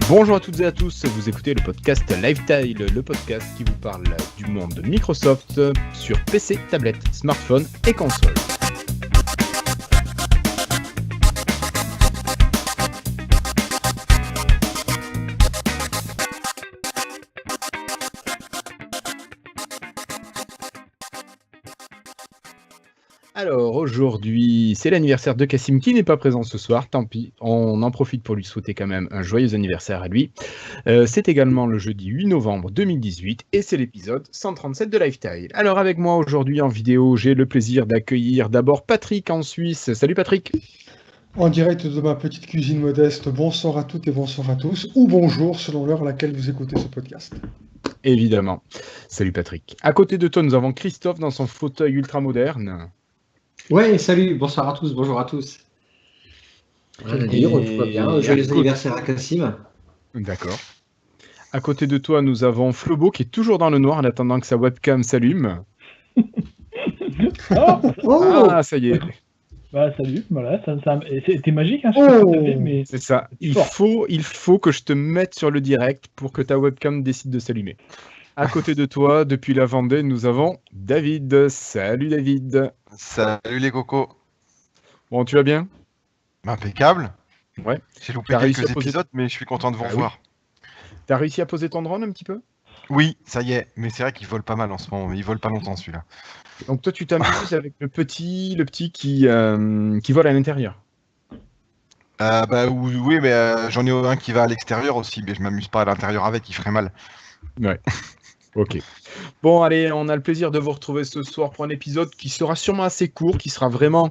Bonjour à toutes et à tous, vous écoutez le podcast Lifetile, le podcast qui vous parle du monde de Microsoft sur PC, tablette, smartphone et console. Alors aujourd'hui, c'est l'anniversaire de Cassim qui n'est pas présent ce soir, tant pis, on en profite pour lui souhaiter quand même un joyeux anniversaire à lui. C'est également le jeudi 8 novembre 2018 et c'est l'épisode 137 de Lifetile. Alors avec moi aujourd'hui en vidéo, j'ai le plaisir d'accueillir d'abord Patrick en Suisse. Salut Patrick. En direct de ma petite cuisine modeste, bonsoir à toutes et bonsoir à tous, ou bonjour selon l'heure à laquelle vous écoutez ce podcast. Évidemment. Salut Patrick. À côté de toi, nous avons Christophe dans son fauteuil ultra moderne. Ouais, salut, bonsoir à tous, bonjour à tous. Tout va bien, joyeux anniversaire à Cassim. D'accord. À côté de toi, nous avons Flobo qui est toujours dans le noir en attendant que sa webcam s'allume. Ah, ça y est. Bah salut, voilà, c'était magique, hein, mais c'est ça. Il faut que je te mette sur le direct pour que ta webcam décide de s'allumer. À côté de toi, depuis la Vendée, nous avons David. Salut David. Salut les cocos. Bon, tu vas bien? Impeccable. Ouais. J'ai loupé quelques épisodes, mais je suis content de vous revoir. Oui. T'as réussi à poser ton drone un petit peu? Oui, ça y est. Mais c'est vrai qu'il vole pas mal en ce moment. Il vole pas longtemps celui-là. Donc toi, tu t'amuses avec le petit qui vole à l'intérieur. Oui, mais j'en ai un qui va à l'extérieur aussi, mais je m'amuse pas à l'intérieur avec, il ferait mal. Ouais. Ok. Bon, allez, on a le plaisir de vous retrouver ce soir pour un épisode qui sera sûrement assez court, qui sera vraiment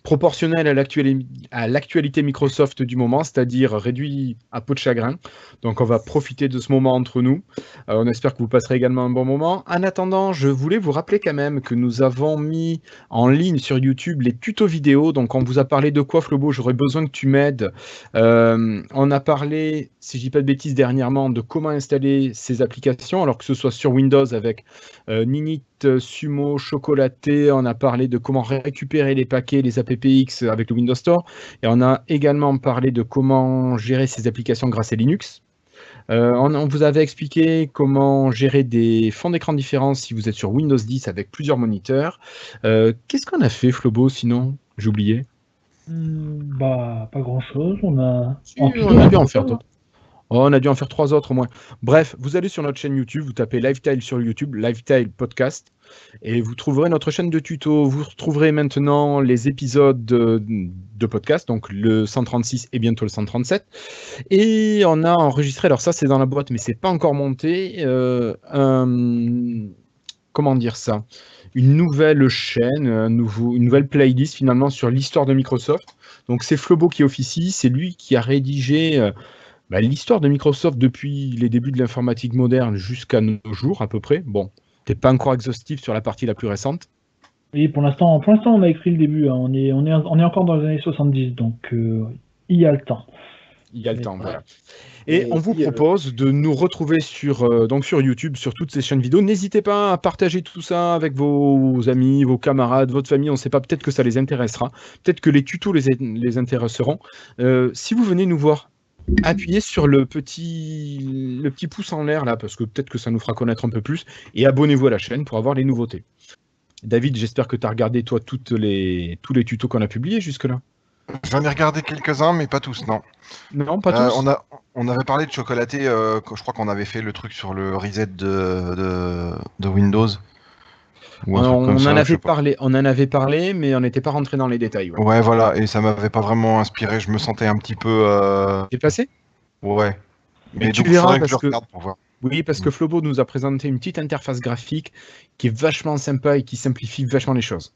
proportionnel à l'actualité Microsoft du moment, c'est-à-dire réduit à peau de chagrin. Donc on va profiter de ce moment entre nous. On espère que vous passerez également un bon moment. En attendant, je voulais vous rappeler quand même que nous avons mis en ligne sur YouTube les tutos vidéo. Donc on vous a parlé de quoi, Flobo? J'aurais besoin que tu m'aides. On a parlé, si je dis pas de bêtises dernièrement, de comment installer ces applications, alors que ce soit sur Windows avec Ninit, Sumo, Chocolaté. On a parlé de comment récupérer les paquets, les APPX avec le Windows Store. Et on a également parlé de comment gérer ces applications grâce à Linux. On vous avait expliqué comment gérer des fonds d'écran différents si vous êtes sur Windows 10 avec plusieurs moniteurs. Qu'est-ce qu'on a fait, Flobo, sinon? J'ai oublié. Pas grand-chose. On a dû en faire d'autres. On a dû en faire 3 autres au moins. Bref, vous allez sur notre chaîne YouTube, vous tapez Lifetile sur YouTube, Lifetile Podcast, et vous trouverez notre chaîne de tutos. Vous retrouverez maintenant les épisodes de podcast, donc le 136 et bientôt le 137. Et on a enregistré, alors ça c'est dans la boîte, mais c'est pas encore monté, comment dire ça, une nouvelle chaîne, une nouvelle playlist finalement sur l'histoire de Microsoft. Donc c'est Flobo qui officie, c'est lui qui a rédigé l'histoire de Microsoft depuis les débuts de l'informatique moderne jusqu'à nos jours à peu près. Bon, t'es pas encore exhaustif sur la partie la plus récente. Oui, pour l'instant on a écrit le début, hein. On est encore dans les années 70, donc il y a le temps. Il y a le temps, voilà. Et on vous propose de nous retrouver sur YouTube, sur toutes ces chaînes vidéo. N'hésitez pas à partager tout ça avec vos amis, vos camarades, votre famille. On ne sait pas, peut-être que ça les intéressera. Peut-être que les tutos les intéresseront. Si vous venez nous voir, appuyez sur le petit pouce en l'air là, parce que peut-être que ça nous fera connaître un peu plus, et abonnez-vous à la chaîne pour avoir les nouveautés. David, j'espère que tu as regardé toi tous les tutos qu'on a publiés jusque-là. J'en ai regardé quelques-uns, mais pas tous, non. Non, pas tous. On avait parlé de Chocolaté, je crois qu'on avait fait le truc sur le reset de Windows. On en avait parlé, mais on n'était pas rentré dans les détails. Ouais, voilà, et ça m'avait pas vraiment inspiré. Je me sentais un petit peu déplacé. Ouais. Mais tu verras parce que pour voir. Oui, parce que Flobo nous a présenté une petite interface graphique qui est vachement sympa et qui simplifie vachement les choses.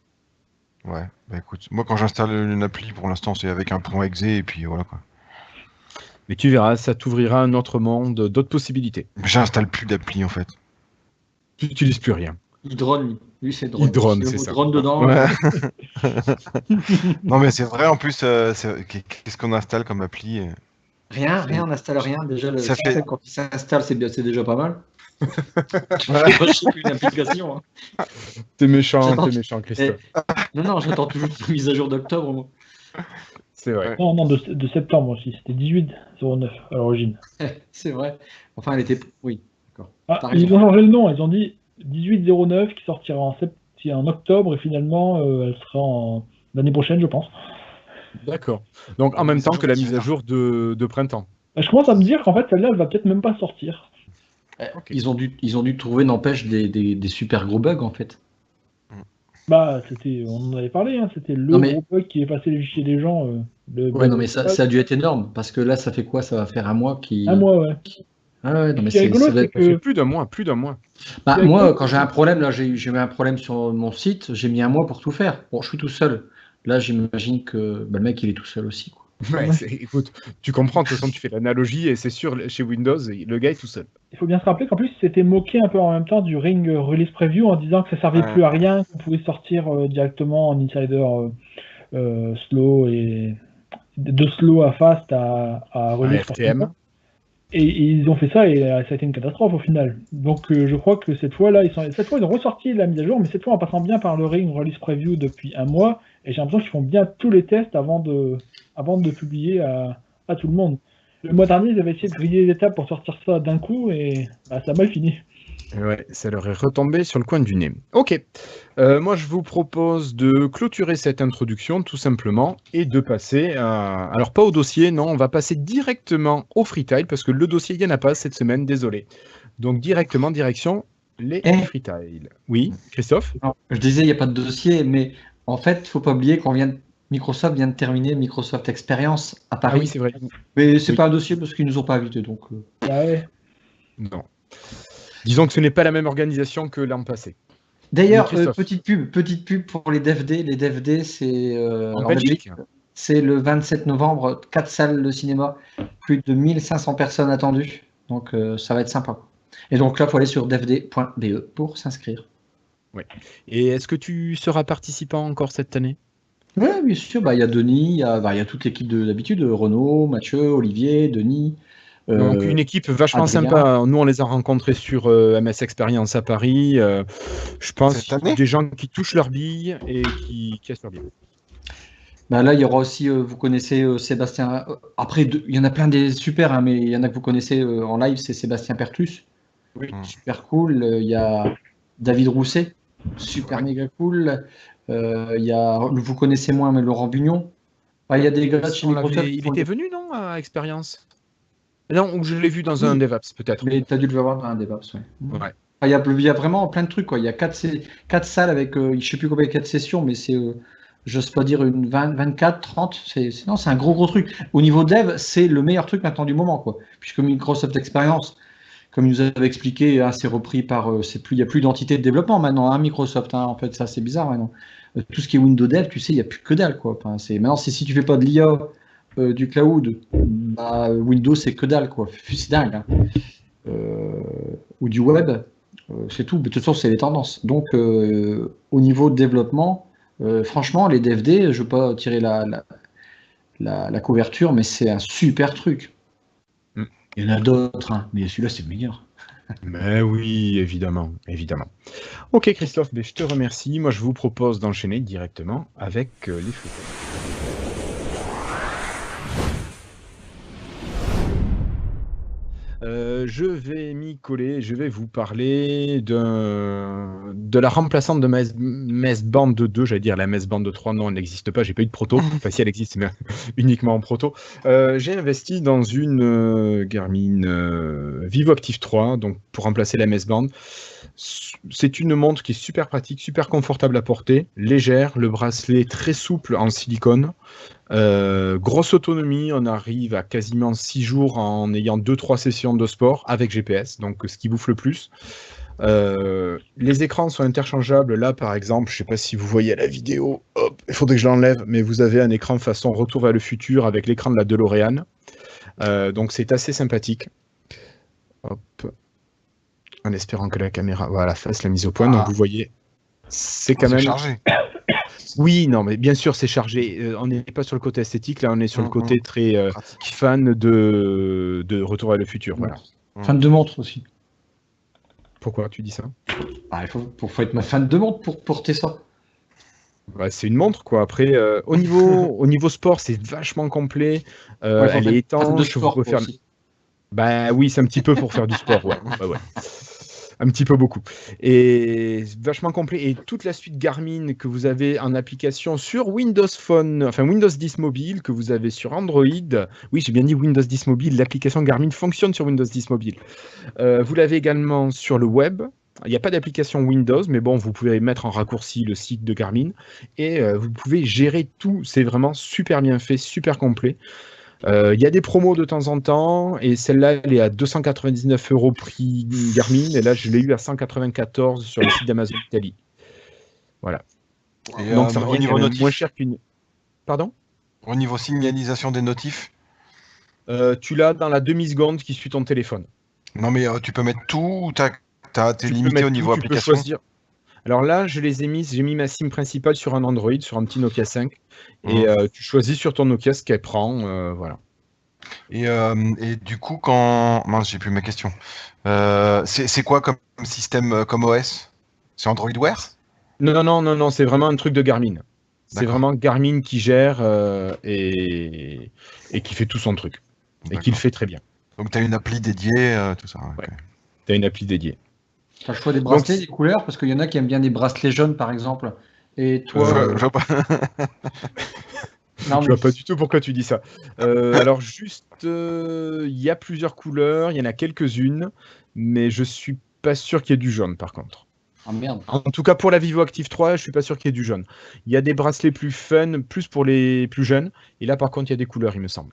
Ouais, bah écoute, moi quand j'installe une appli, pour l'instant c'est avec un .exe et puis voilà quoi. Mais tu verras, ça t'ouvrira un autre monde, d'autres possibilités. J'installe plus d'appli en fait. Tu n'utilises plus rien. Il drone, lui c'est drone. Il drone, c'est ça. Drone dedans. Ouais. Non mais c'est vrai en plus, qu'est-ce qu'on installe comme appli Rien, on n'installe rien. Déjà, le Ça système, fait- quand il s'installe, c'est déjà pas mal. Moi, je sais plus une application. Hein. T'es méchant, J'attends- Christophe. Non, j'attends toujours la mise à jour d'octobre. Moi. C'est vrai. Ouais. Non, de septembre aussi. C'était 18.09 à l'origine. C'est vrai. Enfin, elle était. Oui, d'accord. Ah, T'as raison. ils ont changé le nom. Ils ont dit 18.09 qui sortira en octobre et finalement, elle sera l'année prochaine, je pense. D'accord. Donc en même temps que la mise à jour de printemps. Bah, je commence à me dire qu'en fait, celle-là, elle va peut-être même pas sortir. Ok. Ils ont dû trouver, n'empêche, des super gros bugs, en fait. Bah, on en avait parlé, hein, c'était le Non, mais- gros bug qui est passé chez les gens. Ouais, non, mais ça a dû être énorme. Parce que là, ça fait quoi? Ça va faire un mois qui. Un mois, ouais. Ah ouais, non, mais Ce qui est rigolo, ça va c'est être- Ça fait que plus d'un mois. Bah, Il y a moi, une- quand j'ai un problème, là, j'ai eu un problème sur mon site, j'ai mis un mois pour tout faire. Bon, je suis tout seul. Là, j'imagine que le mec, il est tout seul aussi. Quoi. Ouais, écoute, tu comprends, de toute façon, tu fais l'analogie et c'est sûr, chez Windows, le gars est tout seul. il faut bien se rappeler qu'en plus, c'était moqué un peu en même temps du Ring Release Preview en disant que ça servait Ouais. plus à rien, qu'on pouvait sortir directement en Insider slow et de slow à fast à release. RTM. Et ils ont fait ça et ça a été une catastrophe au final. Donc je crois que cette fois ils ont ressorti la mise à jour, mais cette fois en passant bien par le Ring Release Preview depuis un mois. Et j'ai l'impression qu'ils font bien tous les tests avant de publier à tout le monde. Le mois dernier, ils avaient essayé de griller les étapes pour sortir ça d'un coup et ça a mal fini. Ouais, ça leur est retombé sur le coin du nez. Ok. Moi, je vous propose de clôturer cette introduction, tout simplement, et de passer alors, pas au dossier, non, on va passer directement au freetile, parce que le dossier, il n'y en a pas cette semaine, désolé. Donc, directement, direction les freetile. Oui, Christophe? Non, je disais, il n'y a pas de dossier, mais en fait, il ne faut pas oublier Microsoft vient de terminer Microsoft Experience à Ah Paris. oui, c'est vrai. Mais c'est Oui. pas un dossier parce qu'ils nous ont pas invités. Donc, Ah ouais. Non. Disons que ce n'est pas la même organisation que l'an passé. D'ailleurs, Oui, Christophe. petite pub pour les DevD. Les DevD, c'est En Belgique. c'est le 27 novembre, 4 salles de cinéma, plus de 1500 personnes attendues. Donc, ça va être sympa. Et donc là, il faut aller sur devd.be pour s'inscrire. Et est-ce que tu seras participant encore cette année? Oui, bien sûr. Bah, il y a Denis, il y a toute l'équipe d'habitude, Renaud, Mathieu, Olivier, Denis. Donc une équipe vachement Adrien. sympa. Nous, on les a rencontrés sur MS Experience à Paris. Je pense Cette année des gens qui touchent leurs billes et qui cassent leurs billes. Bah là, il y aura aussi, vous connaissez Sébastien. Après, il y en a plein des super, hein, mais il y en a que vous connaissez en live, c'est Sébastien Pertus. Oui. Super cool. Il y a David Rousset, super méga cool. Il y a, vous connaissez moins, mais Laurent Bugnon. Ah, il y a des gars de chez Microsoft. Il était venu, non, à Experience? Non, ou je l'ai vu dans un DevApps, peut-être. Mais tu as dû le voir dans un DevOps, ouais. Ouais. Ah, il y a vraiment plein de trucs, quoi. Il y a 4 salles avec, je ne sais plus combien, 4 sessions, mais c'est, j'ose pas dire, une 24, 30. C'est un gros truc. Au niveau dev, c'est le meilleur truc maintenant du moment, quoi. Puisque Microsoft Experience, comme il nous avait expliqué, hein, c'est repris par, il n'y a plus d'entité de développement maintenant, hein, Microsoft, hein, en fait, ça c'est bizarre maintenant. Tout ce qui est Windows Dev, tu sais, il n'y a plus que dalle, quoi. Enfin, maintenant, si tu fais pas de l'IA, du cloud, bah, Windows c'est que dalle, quoi. C'est dingue. Hein. Ou du web, c'est tout. Mais de toute façon, c'est les tendances. Donc, au niveau de développement, franchement, les DevD, je ne veux pas tirer la couverture, mais c'est un super truc. Il y en a d'autres, hein, mais celui-là, c'est le meilleur. Mais oui, évidemment. Ok, Christophe, je te remercie. Moi, je vous propose d'enchaîner directement avec les photos. Je vais m'y coller, je vais vous parler de la remplaçante de Messband 2, j'allais dire la Messband 3, non, elle n'existe pas, j'ai pas eu de proto, enfin si elle existe, mais uniquement en proto. J'ai investi dans une Garmin VivoActive 3, donc pour remplacer la Messband. C'est une montre qui est super pratique, super confortable à porter, légère, le bracelet est très souple en silicone. Grosse autonomie, on arrive à quasiment 6 jours en ayant 2-3 sessions de sport avec GPS, donc ce qui bouffe le plus. Les écrans sont interchangeables. Là, par exemple, je ne sais pas si vous voyez la vidéo, hop, il faudrait que je l'enlève, mais vous avez un écran façon Retour vers le futur avec l'écran de la DeLorean. Donc c'est assez sympathique. Hop. En espérant que la caméra fasse la mise au point. Donc vous voyez, c'est quand même... chargé. Oui, non, mais bien sûr, c'est chargé. On n'est pas sur le côté esthétique, là, on est sur le côté très Pratique. fan de Retour vers le futur. Voilà. Fan de montre aussi. Pourquoi tu dis ça? Ah, il faut être ma fan de montre pour porter ça. Bah, c'est une montre, quoi. Après, au niveau sport, c'est vachement complet. Ouais, faut Elle être est fan de étanche. Vous sport pouvez quoi, faire. aussi. Bah oui, c'est un petit peu pour faire du sport, ouais. Ouais, ouais. Un petit peu beaucoup. Et vachement complet. Et toute la suite Garmin que vous avez en application sur Windows Phone, enfin Windows 10 Mobile, que vous avez sur Android. Oui, j'ai bien dit Windows 10 Mobile. L'application Garmin fonctionne sur Windows 10 Mobile. Vous l'avez également sur le web. Il n'y a pas d'application Windows, mais bon, vous pouvez mettre en raccourci le site de Garmin et vous pouvez gérer tout. C'est vraiment super bien fait, super complet. Il y a des promos de temps en temps, et celle-là, elle est à 299 € prix Garmin, et là, je l'ai eu à 194 sur le site d'Amazon Italie. Voilà. Et Donc, ça au revient niveau quand même notif, moins cher qu'une. Pardon? au niveau signalisation des notifs, Tu l'as dans la demi-seconde qui suit ton téléphone. non mais tu peux mettre tout ou t'es Tu peux limité mettre au tout, niveau tu peux application? choisir. Alors là, je les ai mises, j'ai mis ma SIM principale sur un Android, sur un petit Nokia 5, et tu choisis sur ton Nokia ce qu'elle prend, voilà. Et du coup, mince, j'ai plus ma question. C'est quoi comme système, comme OS? C'est Android Wear? Non, c'est vraiment un truc de Garmin. C'est D'accord. vraiment Garmin qui gère et qui fait tout son truc. Et qui le D'accord. fait très bien. Donc tu as une appli dédiée, tout ça. Ok. Ouais. Tu as une appli dédiée. T'as le choix des Donc, bracelets, des couleurs, parce qu'il y en a qui aiment bien des bracelets jaunes, par exemple. Et toi, Je vois pas. non, je mais vois pas du tout pourquoi tu dis ça. Alors juste, il y a plusieurs couleurs, il y en a quelques-unes, mais je suis pas sûr qu'il y ait du jaune par contre. ah merde. En tout cas pour la Vivo Active 3, je suis pas sûr qu'il y ait du jaune. Il y a des bracelets plus fun, plus pour les plus jeunes, et là par contre il y a des couleurs, il me semble.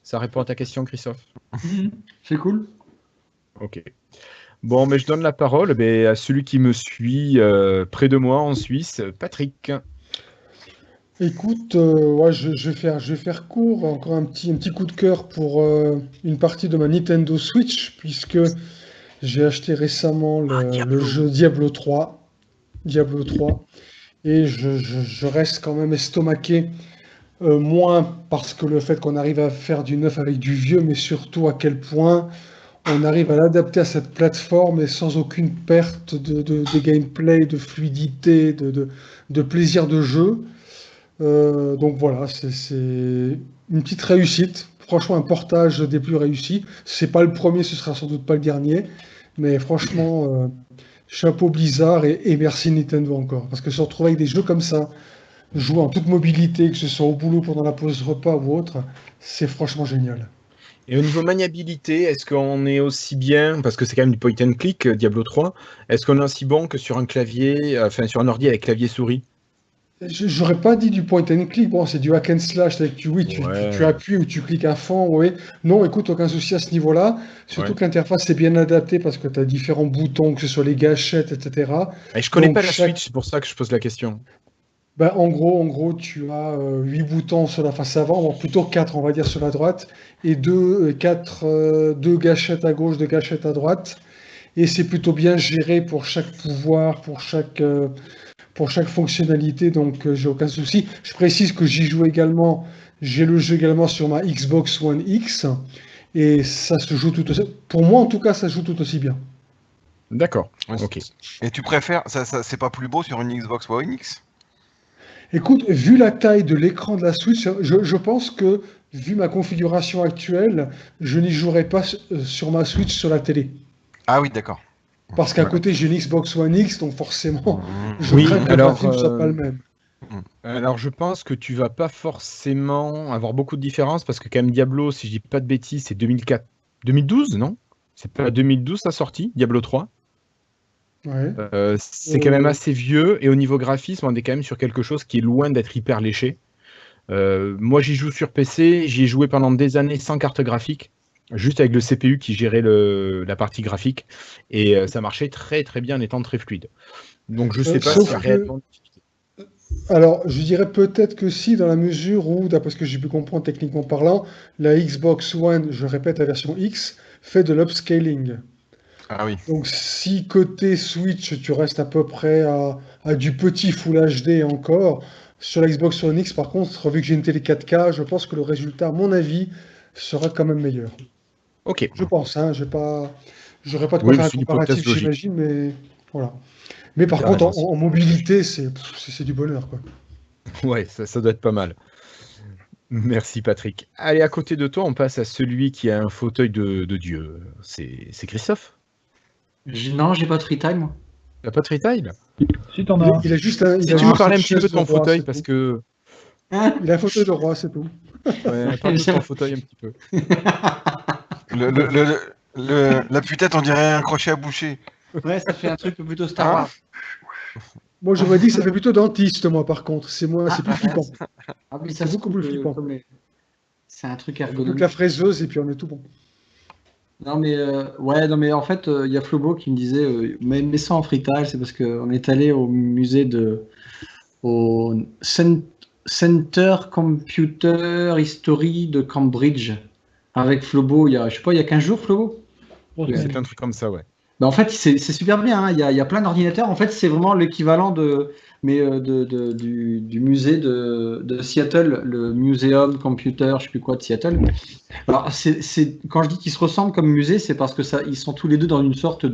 Ça répond à ta question, Christophe? C'est cool. Ok. Bon, mais je donne la parole à celui qui me suit près de moi en Suisse, Patrick. Écoute, ouais, je vais faire court. Encore un petit coup de cœur pour une partie de ma Nintendo Switch, puisque j'ai acheté récemment le jeu Diablo 3. Diablo 3. Et je reste quand même estomaqué, moins parce que le fait qu'on arrive à faire du neuf avec du vieux, mais surtout à quel point on arrive à l'adapter à cette plateforme et sans aucune perte de gameplay, de fluidité, de plaisir de jeu. Donc voilà, c'est une petite réussite. Franchement, un portage des plus réussis. C'est pas le premier, ce sera sans doute pas le dernier. Mais franchement, chapeau Blizzard et merci Nintendo encore. Parce que se retrouver avec des jeux comme ça, jouer en toute mobilité, que ce soit au boulot, pendant la pause repas ou autre, c'est franchement génial. Et au niveau maniabilité, est-ce qu'on est aussi bien, parce que c'est quand même du point and click, Diablo 3, est-ce qu'on est aussi bon que sur un clavier, enfin sur un ordi avec clavier souris? J'aurais pas dit du point and click, bon, c'est du hack and slash, avec oui, tu Ouais. appuies ou tu cliques à fond, oui. Non, écoute, aucun souci à ce niveau-là. Surtout Ouais. que l'interface est bien adaptée parce que tu as différents boutons, que ce soit les gâchettes, etc. Et je connais Donc, pas la chaque- Switch, c'est pour ça que je pose la question. Ben, en gros, tu as 8 boutons sur la face avant, ou plutôt 4, on va dire, sur la droite, et 2 gâchettes à gauche, 2 gâchettes à droite. Et c'est plutôt bien géré pour chaque pouvoir, pour chaque fonctionnalité, donc j'ai aucun souci. Je précise que j'y joue également, j'ai le jeu également sur ma Xbox One X, et ça se joue tout aussi, pour moi en tout cas, ça se joue tout aussi bien. D'accord. Ouais, Ok. Et tu préfères, c'est pas plus beau sur une Xbox One X? Écoute, vu la taille de l'écran de la Switch, je pense que, vu ma configuration actuelle, je n'y jouerai pas sur ma Switch sur la télé. Ah oui, d'accord. Parce qu'à Ouais. côté, j'ai une Xbox One X, donc forcément, je Oui, crains que le alors, graphisme ne soit pas le même. Alors je pense que tu vas pas forcément avoir beaucoup de différence parce que quand même Diablo, si je dis pas de bêtises, c'est 2004, 2012, non? C'est pas 2012 sa sortie, Diablo 3. Ouais. C'est quand même assez vieux et au niveau graphisme, on est quand même sur quelque chose qui est loin d'être hyper léché. Moi j'y joue sur PC, j'y ai joué pendant des années sans carte graphique, juste avec le CPU qui gérait la partie graphique et ça marchait très très bien en étant très fluide. Donc je sais pas Sauf s'il y a que- réellement. Alors, je dirais peut-être que si, dans la mesure où, d'après ce que j'ai pu comprendre techniquement parlant, la Xbox One, je répète la version X, fait de l'upscaling. Ah oui. Donc si côté Switch, tu restes à peu près à du petit Full HD encore, sur la Xbox One X, par contre, vu que j'ai une télé 4K, je pense que le résultat, à mon avis, sera quand même meilleur. Ok. Je pense, hein, j'aurais pas de quoi Oui, faire un c'est une hypothèse comparatif, logique. j'imagine, mais voilà. Mais par T'as contre, raison, en mobilité, c'est du bonheur, quoi. Ouais, ça doit être pas mal. Merci Patrick. Allez, à côté de toi, on passe à celui qui a un fauteuil de Dieu. C'est Christophe. Non, j'ai pas de free time, moi. T'as pas de retail? Si t'en as un. Il a juste un, Si il a tu me juste parlais un une petit peu de chaise ton roi, fauteuil, c'est parce tout. que... Hein Il a un fauteuil de roi, c'est tout. Ouais, parle-nous de ton fauteuil un petit peu. La putette, on dirait un crochet à boucher. Ouais, ça fait un truc plutôt Star Hein Wars. Moi, j'aurais dit que ça fait plutôt dentiste, moi, par contre. C'est plus flippant. Ah oui, ça C'est se beaucoup coupe, plus flippant. C'est un truc Plus que ergonomique. la fraiseuse, et puis on est tout bon. Non mais ouais, non mais en fait, il y a Flobo qui me disait, mais ça en fritage, c'est parce qu'on est allé au musée au Center Computer History de Cambridge avec Flobo. Je sais pas, il y a 15 jours, Flobo. Grosse Ouais. C'est merde. un truc comme ça, ouais. Ben, en fait, c'est super bien, hein. Il y a plein d'ordinateurs. En fait, c'est vraiment l'équivalent du musée de Seattle, le Museum Computer, je sais plus quoi, de Seattle. Alors, quand je dis qu'ils se ressemblent comme musée, c'est parce que ils sont tous les deux dans une sorte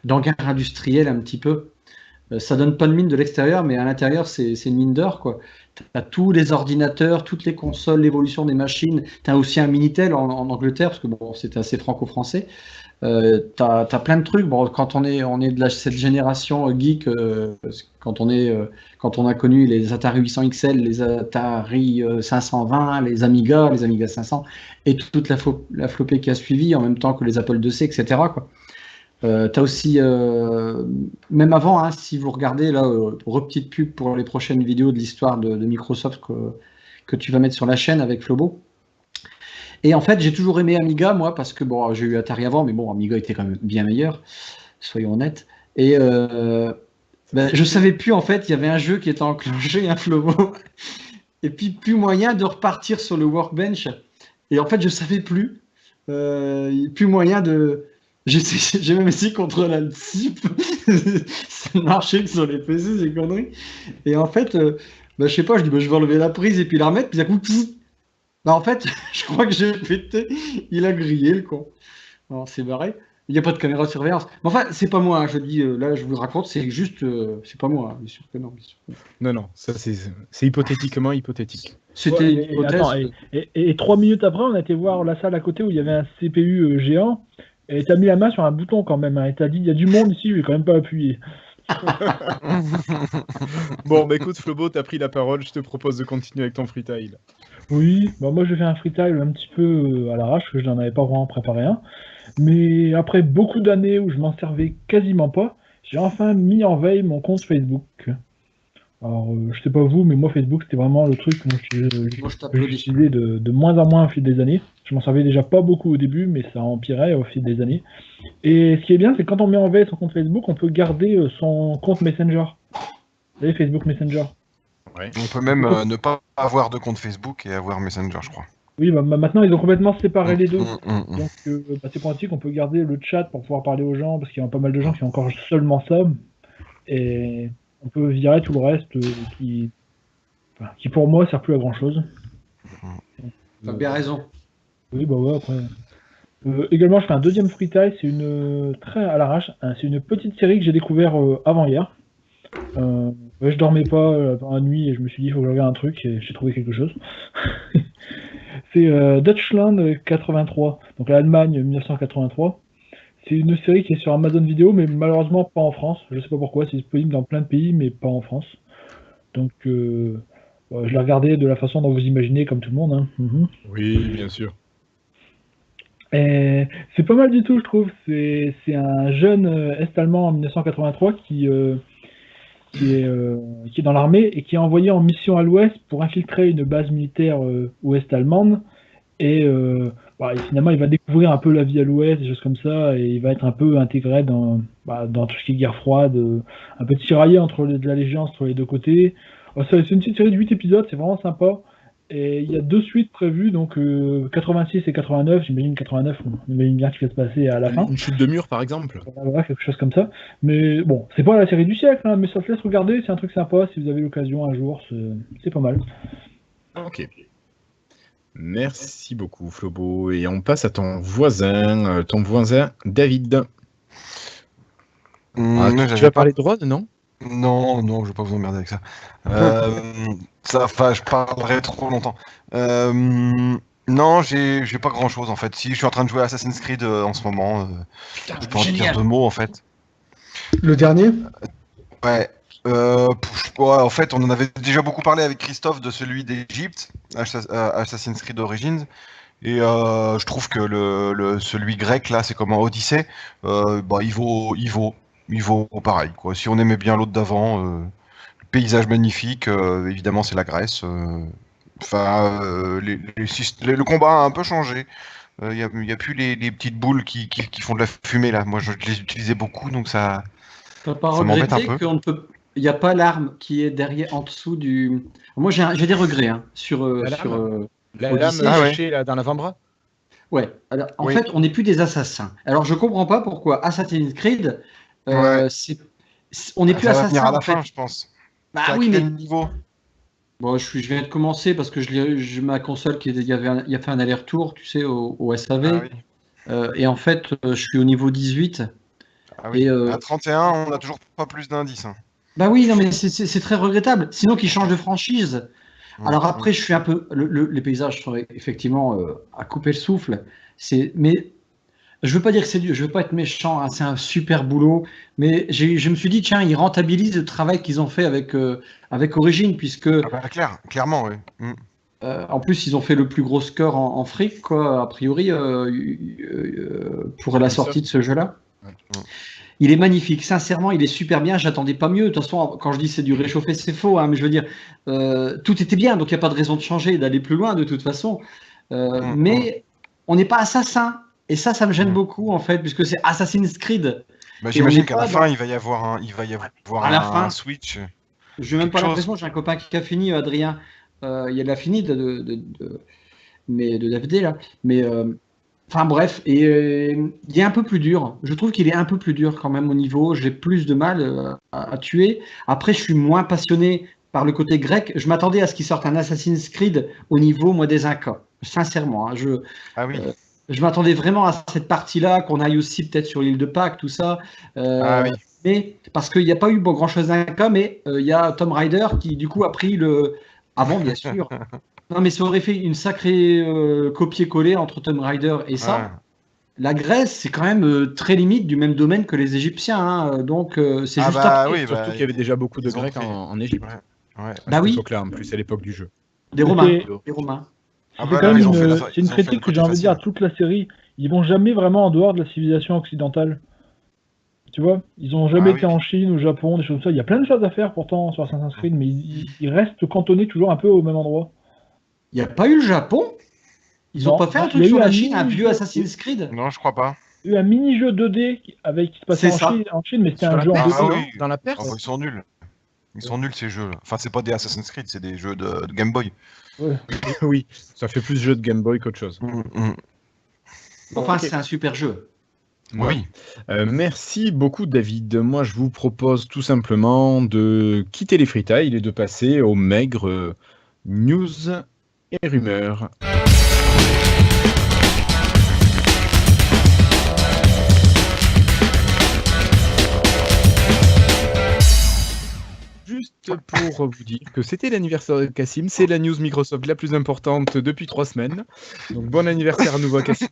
d'hangar industriel un petit peu. Ça donne pas de mine de l'extérieur, mais à l'intérieur, c'est une mine d'or, quoi. Tu as tous les ordinateurs, toutes les consoles, l'évolution des machines. Tu as aussi un Minitel en Angleterre, parce que bon, c'était assez franco-français. T'as plein de trucs. Bon, quand on est de cette génération geek, quand on a connu les Atari 800 XL, les Atari 520, les Amiga 500, et toute la flopée qui a suivi, en même temps que les Apple IIc, etc., quoi. T'as aussi, même avant, hein, si vous regardez là, petite pub pour les prochaines vidéos de l'histoire de Microsoft que tu vas mettre sur la chaîne avec Flobo. Et en fait, j'ai toujours aimé Amiga, moi, parce que bon, j'ai eu Atari avant, mais bon, Amiga était quand même bien meilleur, soyons honnêtes. Et je savais plus, en fait, il y avait un jeu qui était enclenché, un Flobo, et puis plus moyen de repartir sur le workbench. Et en fait, je savais plus, plus moyen de. J'ai même essayé contre la zip, ça ne marchait que sur les PC, ces conneries. Et en fait, je sais pas, je dis, je vais enlever la prise et puis la remettre, puis d'un coup, en fait, je crois que j'ai pété, il a grillé le con. Alors, c'est barré. Il n'y a pas de caméra de surveillance. Mais enfin, c'est pas moi, hein, je dis, là, je vous raconte, c'est juste, c'est pas moi, hein, bien sûr que non. Non, ça c'est hypothétiquement hypothétique. C'était une Ouais, hypothèse. attends, et 3 minutes après, on a été voir la salle à côté où il y avait un CPU géant, et t'as mis la main sur un bouton quand même, hein, et t'as dit, il y a du monde ici, je vais quand même pas appuyer. Bon, bah écoute, Flobo, t'as pris la parole, je te propose de continuer avec ton freestyle. Oui, bah moi je fais un freestyle un petit peu à l'arrache, parce que je n'en avais pas vraiment préparé un. Mais après beaucoup d'années où je m'en servais quasiment pas, j'ai enfin mis en veille mon compte Facebook. Alors, je sais pas vous, mais moi Facebook c'était vraiment le truc Moi, je que t'applaudis. j'utilisais de moins en moins au fil des années. Je m'en servais déjà pas beaucoup au début, mais ça empirait au fil des années. Et ce qui est bien, c'est que quand on met en veille son compte Facebook, on peut garder son compte Messenger. Vous savez, Facebook Messenger. On peut même ne pas avoir de compte Facebook et avoir Messenger, je crois. Oui, bah, maintenant ils ont complètement séparé les deux. Mm. Donc c'est pratique, on peut garder le chat pour pouvoir parler aux gens, parce qu'il y a pas mal de gens qui ont encore seulement ça. Et on peut virer tout le reste qui pour moi sert plus à grand chose. T'as bien raison. Oui, bah ouais, après. Également, je fais un deuxième freestyle, c'est une très à l'arrache, hein, c'est une petite série que j'ai découvert avant hier. Je dormais pas dans la nuit et je me suis dit il faut que je regarde un truc et j'ai trouvé quelque chose. C'est Deutschland 83, donc l'Allemagne 1983. C'est une série qui est sur Amazon Vidéo, mais malheureusement pas en France. Je sais pas pourquoi, c'est disponible dans plein de pays, mais pas en France. Donc je l'ai regardé de la façon dont vous imaginez, comme tout le monde. Hein. Oui, bien sûr. Et c'est pas mal du tout, je trouve. C'est un jeune Est-Allemand en 1983 qui est dans l'armée et qui est envoyé en mission à l'ouest pour infiltrer une base militaire ouest-allemande. Et finalement, il va découvrir un peu la vie à l'ouest, des choses comme ça, et il va être un peu intégré dans tout ce qui est guerre froide, un peu tiraillé entre la Légion, entre les deux côtés. C'est une petite série de 8 épisodes, c'est vraiment sympa. Et il y a 2 suites prévues, donc 86 et 89. J'imagine 89, on imagine bien ce qui va se passer à la fin. Une chute de mur, par exemple. Voilà, quelque chose comme ça. Mais bon, c'est pas la série du siècle, hein, mais ça se laisse regarder, c'est un truc sympa si vous avez l'occasion un jour, c'est pas mal. Ok. Merci beaucoup, Flobo. Et on passe à ton voisin David. Tu vas parler de Rod, non? Non, je vais pas vous emmerder avec ça. Je parlerai trop longtemps. Non, j'ai pas grand chose en fait. Si je suis en train de jouer à Assassin's Creed en ce moment, je peux en dire 2 mots en fait. Le dernier? Ouais. En fait, on en avait déjà beaucoup parlé avec Christophe de celui d'Égypte, Assassin's Creed Origins. Et je trouve que celui grec là, c'est comme un Odyssée. Il vaut pareil, quoi. Si on aimait bien l'autre d'avant, le paysage magnifique, évidemment c'est la Grèce. Le combat a un peu changé. Il y a plus les petites boules qui font de la fumée là. Moi je les utilisais beaucoup, donc ça m'embête un peu. Qu'on ne peut... Il n'y a pas l'arme qui est derrière, en dessous du... Moi j'ai des regrets hein, sur la lame cachée là, dans l'avant-bras. Ouais. Alors, en fait, on n'est plus des assassins. Alors je comprends pas pourquoi Assassin's Creed... on n'est plus assassin à la fin, je pense. Bah oui, mais niveau. Bon, je viens de commencer parce que ma console il a fait un aller-retour, tu sais, au SAV. Et en fait, je suis au niveau 18. Ah oui. Et à 31, on n'a toujours pas plus d'indices. Hein. Bah oui, non, mais c'est très regrettable. Sinon, qu'ils changent de franchise. Alors après, je suis un peu. Les paysages sont effectivement à couper le souffle. Mais je veux pas dire que c'est dur, je veux pas être méchant, hein, c'est un super boulot, mais je me suis dit, tiens, ils rentabilisent le travail qu'ils ont fait avec Origin, puisque... clairement, oui. En plus, ils ont fait le plus gros score en fric, quoi, a priori, pour la sortie de ce jeu-là. Il est magnifique, sincèrement, il est super bien, j'attendais pas mieux. De toute façon, quand je dis c'est du réchauffé, c'est faux, hein, mais je veux dire, tout était bien, donc il n'y a pas de raison de changer, d'aller plus loin de toute façon. Mais on n'est pas assassin. Et ça me gêne beaucoup en fait, puisque c'est Assassin's Creed. J'imagine qu'à la fin, il va y avoir un switch. Je n'ai même pas l'impression, j'ai un copain qui a fini, Adrien. Il a fini de DVD là. Mais enfin bref, et il est un peu plus dur. Je trouve qu'il est un peu plus dur quand même au niveau. J'ai plus de mal à tuer. Après, je suis moins passionné par le côté grec. Je m'attendais à ce qu'il sorte un Assassin's Creed au niveau, moi, des Incas. Sincèrement. Hein, je m'attendais vraiment à cette partie-là, qu'on aille aussi peut-être sur l'île de Pâques, tout ça. Mais parce qu'il n'y a pas eu grand-chose d'Inca, mais il y a Tomb Raider qui, du coup, a pris le... Avant, bien sûr. Non, mais ça aurait fait une sacrée copier-coller entre Tomb Raider et ça. Ouais. La Grèce, c'est quand même très limite du même domaine que les Égyptiens. Hein, donc, c'est juste après. Surtout qu'il y avait déjà beaucoup de Grecs en Égypte. Bah oui. Là, en plus, à l'époque du jeu. Des Romains. C'est une critique que j'ai envie de dire à toute la série. Ils vont jamais vraiment en dehors de la civilisation occidentale. Tu vois, ils n'ont jamais été en Chine, au Japon, des choses comme ça. Il y a plein de choses à faire pourtant sur Assassin's Creed, mais ils restent cantonnés toujours un peu au même endroit. Il n'y a pas eu le Japon? Ils n'ont pas fait un truc sur la Chine, un vieux Assassin's Creed? Non, je crois pas. Il y a eu un mini-jeu 2D qui se passait en Chine, mais c'était un jeu en 2D. Dans la Perse. Ils sont nuls. Ils sont nuls ces jeux. Enfin, c'est pas des Assassin's Creed, c'est des jeux de Game Boy. Ouais. Oui, ça fait plus jeu de Game Boy qu'autre chose. Enfin, c'est un super jeu. Oui. Merci beaucoup, David. Moi, je vous propose tout simplement de quitter les freetiles et de passer aux maigres news et rumeurs. Juste pour vous dire que c'était l'anniversaire de Cassim, c'est la news Microsoft la plus importante depuis 3 semaines. Donc bon anniversaire à nouveau à Cassim.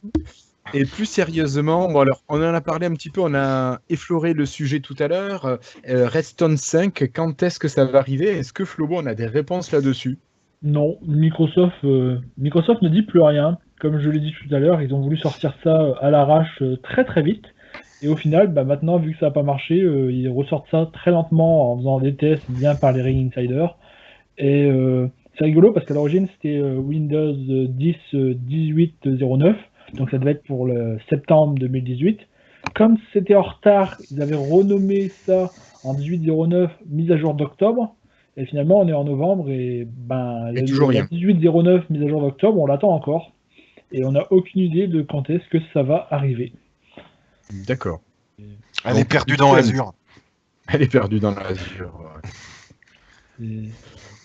Et plus sérieusement, bon alors, on en a parlé un petit peu, on a effleuré le sujet tout à l'heure. Redstone 5, quand est-ce que ça va arriver? Est-ce que Flobo, on a des réponses là-dessus? Non, Microsoft ne dit plus rien. Comme je l'ai dit tout à l'heure, ils ont voulu sortir ça à l'arrache très très vite. Et au final, maintenant, vu que ça n'a pas marché, ils ressortent ça très lentement en faisant des tests bien par les Ring Insiders. Et c'est rigolo parce qu'à l'origine, c'était Windows 10 18.09. Donc ça devait être pour le septembre 2018. Comme c'était en retard, ils avaient renommé ça en 18.09, mise à jour d'octobre. Et finalement, on est en novembre et ben, Et toujours la rien. 18.09 mise à jour d'octobre, on l'attend encore. Et on n'a aucune idée de quand est-ce que ça va arriver. D'accord. Elle Donc, est perdue dans suspense. Azure. Elle est perdue dans l'Azure. Ouais.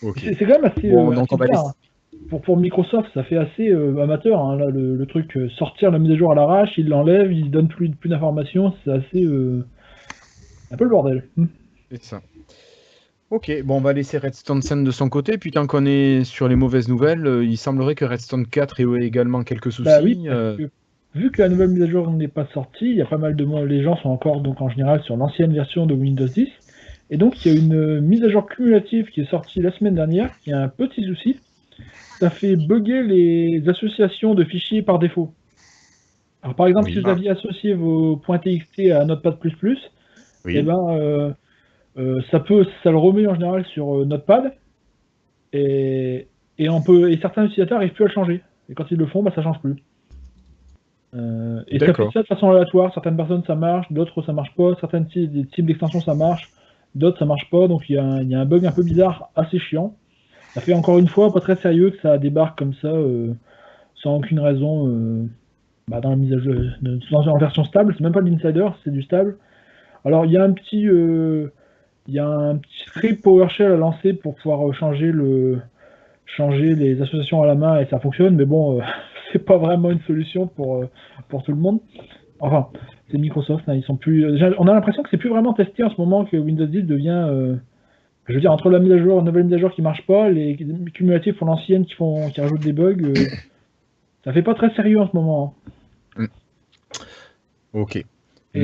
Ok. C'est quand même assez, Bon, donc assez on va bizarre, hein. Pour Microsoft, ça fait assez amateur, hein, là, le truc. Sortir la mise à jour à l'arrache, il l'enlève, il donne plus d'informations, c'est assez. Un peu le bordel. C'est ça. Ok, bon, on va laisser Redstone 5 de son côté. Puis tant qu'on est sur les mauvaises nouvelles, il semblerait que Redstone 4 ait également quelques soucis. Bah oui, parce que vu que la nouvelle mise à jour n'est pas sortie, il y a pas mal de monde, les gens sont encore donc en général sur l'ancienne version de Windows 10. Et donc il y a une mise à jour cumulative qui est sortie la semaine dernière, qui a un petit souci. Ça fait bugger les associations de fichiers par défaut. Alors par exemple, Oui. si vous aviez associé vos .txt à Notepad++, Oui. et ben ça le remet en général sur Notepad, et certains utilisateurs n'arrivent plus à le changer. Et quand ils le font, bah, ça change plus. Et ça fait D'accord. ça de façon aléatoire. Certaines personnes ça marche, d'autres ça marche pas. Certains types d'extensions ça marche, d'autres ça marche pas. Donc il y a un bug un peu bizarre, assez chiant. Ça fait encore une fois pas très sérieux que ça débarque comme ça, sans aucune raison, dans la mise à jour, en version stable. C'est même pas de l'insider, c'est du stable. Alors il y a un petit script PowerShell à lancer pour pouvoir changer les associations à la main et ça fonctionne, mais bon, c'est pas vraiment une solution pour tout le monde. Enfin, c'est Microsoft, hein, ils sont plus. Déjà, on a l'impression que c'est plus vraiment testé en ce moment, que Windows 10 devient. Je veux dire, entre la mise à jour, la nouvelle mise à jour qui marche pas, les cumulatifs pour l'ancienne qui rajoutent des bugs, ça fait pas très sérieux en ce moment, hein. Ok. Et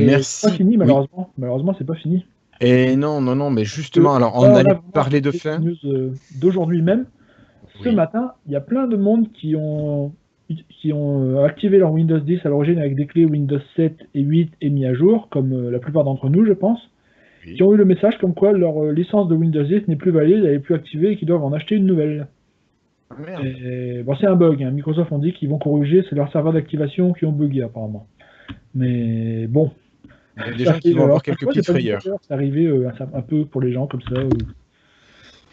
Merci. c'est pas fini, Oui. malheureusement. Malheureusement, c'est pas fini. Et non, mais justement, alors on Là, allait a vraiment parler de des fin. news d'aujourd'hui même. Ce Oui. matin, il y a plein de monde qui ont activé leur Windows 10 à l'origine avec des clés Windows 7 et 8 et mis à jour, comme la plupart d'entre nous, je pense, Oui. qui ont eu le message comme quoi leur licence de Windows 10 n'est plus valide, elle n'est plus activée et qu'ils doivent en acheter une nouvelle. Ah, merde. Et, bon, c'est un bug, hein. Microsoft ont dit qu'ils vont corriger, c'est leurs serveurs d'activation qui ont bugué apparemment. Mais bon. Il y a des gens qui vont avoir quelques petites frayeurs. C'est arrivé un peu pour les gens comme ça,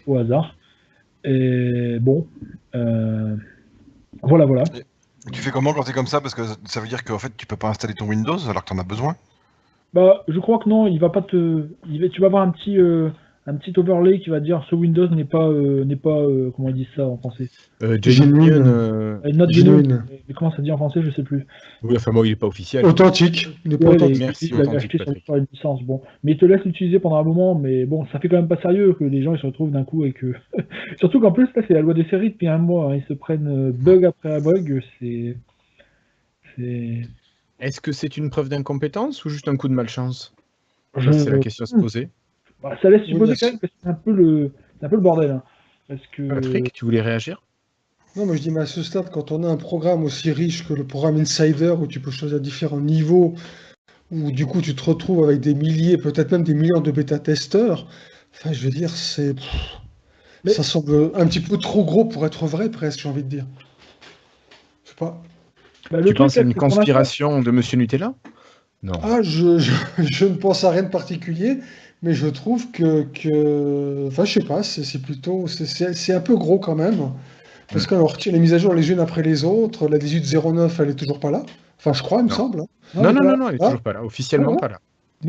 au hasard. Et bon, voilà. Tu fais comment quand c'est comme ça? Parce que ça veut dire qu'en fait, tu peux pas installer ton Windows alors que t'en as besoin. Bah, je crois que non, il va pas te. Tu vas avoir un petit overlay qui va dire ce Windows n'est pas comment ils disent ça en français. Genuine. Not Genuine. genuine. Mais comment ça dit en français, je sais plus. Oui, enfin bon, il n'est pas officiel. Authentique. Il n'est pas Ouais, authentique. Merci, il l'avait authentique, acheté sans Patrick. avoir une licence. Bon, mais il te laisse l'utiliser pendant un moment, mais bon, ça fait quand même pas sérieux que les gens ils se retrouvent d'un coup et que. Surtout qu'en plus là, c'est la loi des séries depuis un mois, hein. Ils se prennent bug après bug. C'est. Est-ce que c'est une preuve d'incompétence ou juste un coup de malchance? Ça, Je- c'est la question à se poser. Bah, ça laisse supposer Oui, quand même que c'est un peu le bordel, hein. Parce que. Patrick, tu voulais réagir? Non, mais je dis, mais à ce stade, quand on a un programme aussi riche que le programme Insider, où tu peux choisir différents niveaux, où du coup tu te retrouves avec des milliers, peut-être même des millions de bêta-testeurs, enfin, je veux dire, Mais- ça semble un petit peu trop gros pour être vrai, presque, j'ai envie de dire. Je sais pas. Bah, le Tu truc, penses à c'est une que pour l'instant, conspiration de Monsieur Nutella? Non. Ah, je ne pense à rien de particulier, mais je trouve enfin, je sais pas, c'est plutôt, c'est un peu gros quand même. Parce qu'on retire les mises à jour les unes après les autres. La 18.09, elle est toujours pas là. Enfin, je crois, il me Non. semble, hein. Non, mais non, voilà. non, elle est Ah. toujours pas là. Officiellement Ah, pas là.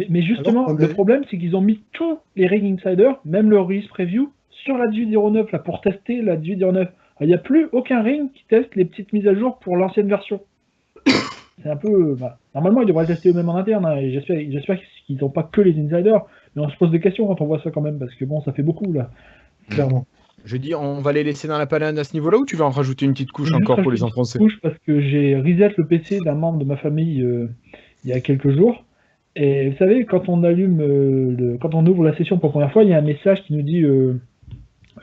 Mais justement, Alors, le problème, c'est qu'ils ont mis tous les Ring Insider, même le release preview, sur la 18.09 là, pour tester la 18.09. Il n'y a plus aucun Ring qui teste les petites mises à jour pour l'ancienne version. C'est un peu. Normalement, ils devraient tester eux-mêmes en interne, hein, et j'espère qu'ils n'ont pas que les insiders, mais on se pose des questions quand on voit ça quand même, parce que bon, ça fait beaucoup là, clairement. Je dis, on va les laisser dans la panade à ce niveau-là ou tu vas en rajouter une petite couche Je vais juste encore pour rajouter les une petite enfoncer? couche parce que j'ai reset le PC d'un membre de ma famille il y a quelques jours. Et vous savez, quand on allume, quand on ouvre la session pour la première fois, il y a un message qui nous dit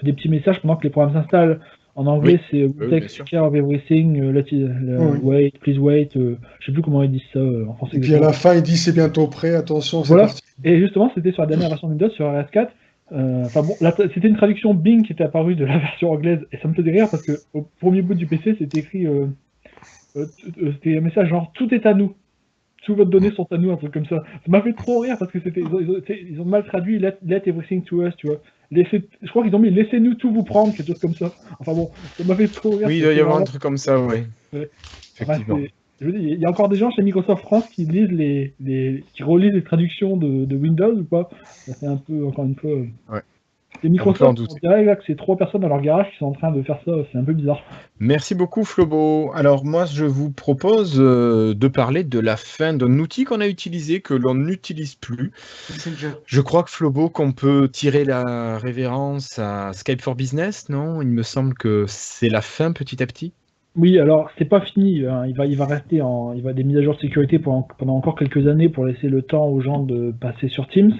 des petits messages pendant que les programmes s'installent. En anglais, Oui. c'est bien take sûr. care of everything, Oui. wait, please wait. Je sais plus comment ils disent ça en français. Et puis à exactement. la fin, il dit c'est bientôt prêt, attention, c'est Voilà. parti. Et justement, c'était sur la dernière version de Windows, sur RS4. Enfin bon, c'était une traduction Bing qui était apparue de la version anglaise, et ça me faisait rire parce que au premier bout du PC, c'était écrit, c'était un message genre tout est à nous, toutes vos données sont à nous, un truc comme ça. Ça m'a fait trop rire parce que ils ont mal traduit let everything to us, tu vois. je crois qu'ils ont mis laissez-nous tout vous prendre, quelque chose comme ça. Enfin bon, ça m'a fait trop rire. Oui, il doit y avoir un truc comme ça, ouais. Enfin, Effectivement. je veux dire, il y a encore des gens chez Microsoft France qui lisent qui relisent les traductions de Windows ou pas. Ça fait un peu, encore une fois. Ouais. Et On peut en Microsoft, douter. on dirait là que c'est 3 personnes dans leur garage qui sont en train de faire ça. C'est un peu bizarre. Merci beaucoup, Flobo. Alors, moi, je vous propose de parler de la fin d'un outil qu'on a utilisé, que l'on n'utilise plus. Messenger. Je crois que, Flobo, qu'on peut tirer la révérence à Skype for Business, non? Il me semble que c'est la fin petit à petit. Oui, alors c'est pas fini. Hein. Il va rester il va des mises à jour de sécurité pendant encore quelques années pour laisser le temps aux gens de passer sur Teams.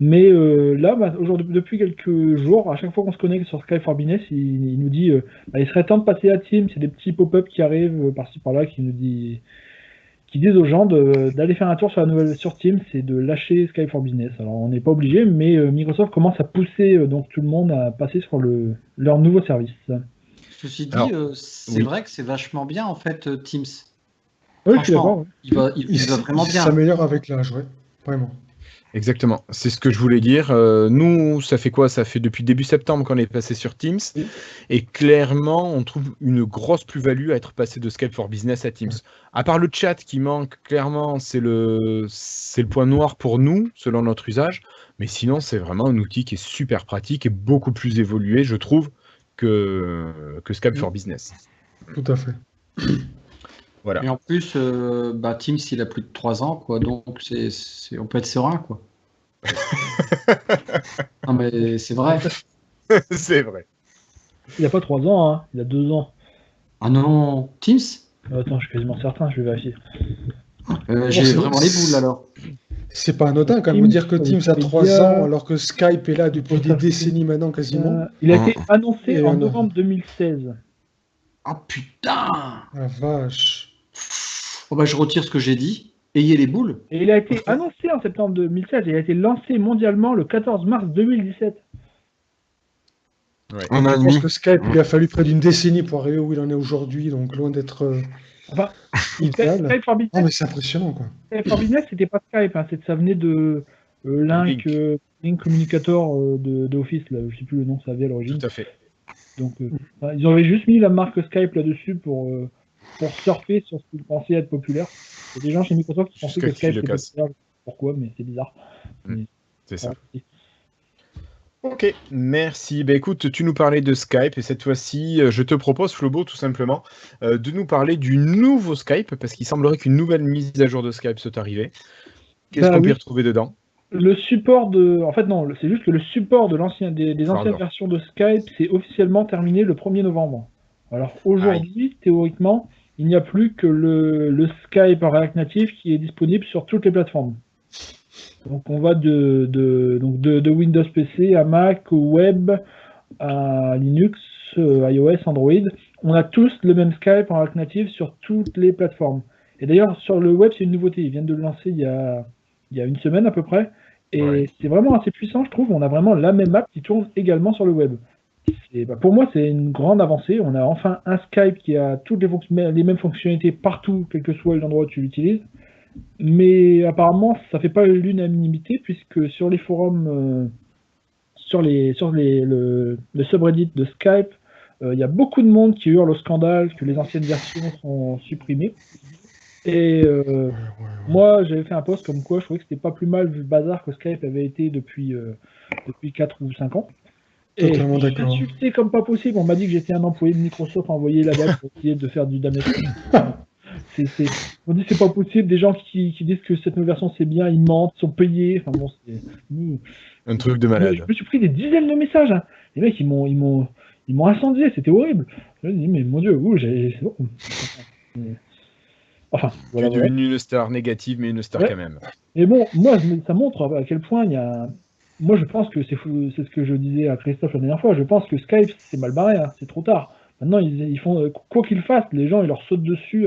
Mais là, aujourd'hui, depuis quelques jours, à chaque fois qu'on se connecte sur Skype for Business, il nous dit il serait temps de passer à Teams. Il y a des petits pop-up qui arrivent par-ci par-là qui disent aux gens d'aller faire un tour sur Teams et de lâcher Skype for Business. Alors on n'est pas obligé, mais Microsoft commence à pousser donc tout le monde à passer sur leur nouveau service. Ceci dit, Alors, c'est oui. vrai que c'est vachement bien en fait Teams. Oui, je suis d'accord. Franchement, il va vraiment bien. s'améliore avec l'âge, ouais. Vraiment. Exactement, c'est ce que je voulais dire. Nous, ça fait quoi? Ça fait depuis début septembre qu'on est passé sur Teams. Oui. Et clairement, on trouve une grosse plus-value à être passé de Skype for Business à Teams. À part le chat qui manque, clairement, c'est le point noir pour nous, selon notre usage. Mais sinon, c'est vraiment un outil qui est super pratique et beaucoup plus évolué, je trouve, que Skype for Business. Tout à fait. Voilà. Et en plus, Teams, il a plus de 3 ans, quoi, donc on peut être serein, quoi. Non, mais c'est vrai. C'est vrai. Il n'a pas 3 ans, hein. Il a 2 ans. Ah non, Teams Attends, je suis quasiment certain, je vais vérifier. J'ai c'est- vraiment les boules, alors. C'est pas anodin quand même de dire que Teams a 3 ans alors que Skype est là depuis des décennies maintenant quasiment. Il a été annoncé Et en on a- novembre 2016. Ah putain! La vache. Oh bah je retire ce que j'ai dit. Ayez les boules. Et il a été annoncé en septembre 2016 et il a été lancé mondialement le 14 mars 2017. Ouais. Un an et Je pense demi. que Skype, il a fallu près d'une décennie pour arriver où il en est aujourd'hui, donc loin d'être Enfin, idéal. Skype for Non, Business, mais c'est impressionnant, quoi. Skype for Business, c'était pas Skype, hein, ça venait de Link, Link Communicator de Office, là, je sais plus le nom que ça avait à l'origine. Tout à fait. Donc, ils avaient juste mis la marque Skype là-dessus pour surfer sur ce qu'ils pensaient être populaire. Il y a des gens chez Microsoft qui pensaient Jusqu'à que qu'il Skype le était casse. populaire. Pourquoi? Mais c'est bizarre. C'est ça. Ouais. Ok, merci. Écoute, tu nous parlais de Skype et cette fois-ci, je te propose, Flobo, tout simplement, de nous parler du nouveau Skype parce qu'il semblerait qu'une nouvelle mise à jour de Skype soit arrivée. Qu'est-ce qu'on peut y retrouver dedans? Le support en fait, non, c'est juste que le support de des anciennes Pardon. versions de Skype s'est officiellement terminé le 1er novembre. Alors aujourd'hui, théoriquement, il n'y a plus que le Skype en React Native qui est disponible sur toutes les plateformes. Donc on va de Windows PC à Mac, au web, à Linux, iOS, Android. On a tous le même Skype en React Native sur toutes les plateformes. Et d'ailleurs, sur le web, c'est une nouveauté. Ils viennent de le lancer il y a une semaine à peu près. Et c'est vraiment assez puissant, je trouve. On a vraiment la même app qui tourne également sur le web. Pour moi, c'est une grande avancée. On a enfin un Skype qui a toutes les mêmes fonctionnalités partout, quel que soit l'endroit où tu l'utilises. Mais apparemment, ça fait pas l'unanimité puisque sur les forums, sur le subreddit de Skype, il y a beaucoup de monde qui hurle au scandale que les anciennes versions sont supprimées. Et moi, j'avais fait un post comme quoi je trouvais que c'était pas plus mal vu le bazar que Skype avait été depuis 4 ou 5 ans. Totalement Et je suis d'accord. insulté comme pas possible. On m'a dit que j'étais un employé de Microsoft envoyé là-bas pour essayer de faire du damage. On dit c'est pas possible. Des gens qui disent que cette nouvelle version c'est bien, ils mentent, ils sont payés. Enfin bon, c'est Un truc de malade. je me suis pris des dizaines de messages. Hein. Les mecs, ils m'ont incendié. C'était horrible. Je me dis mais mon Dieu, c'est bon. Enfin, Tu es devenu une star négative, mais une star quand même. Mais bon, moi, ça montre à quel point il y a. Moi, je pense que c'est ce que je disais à Christophe la dernière fois. Je pense que Skype, c'est mal barré. Hein. C'est trop tard. Maintenant, ils font quoi qu'ils fassent, les gens, ils leur sautent dessus.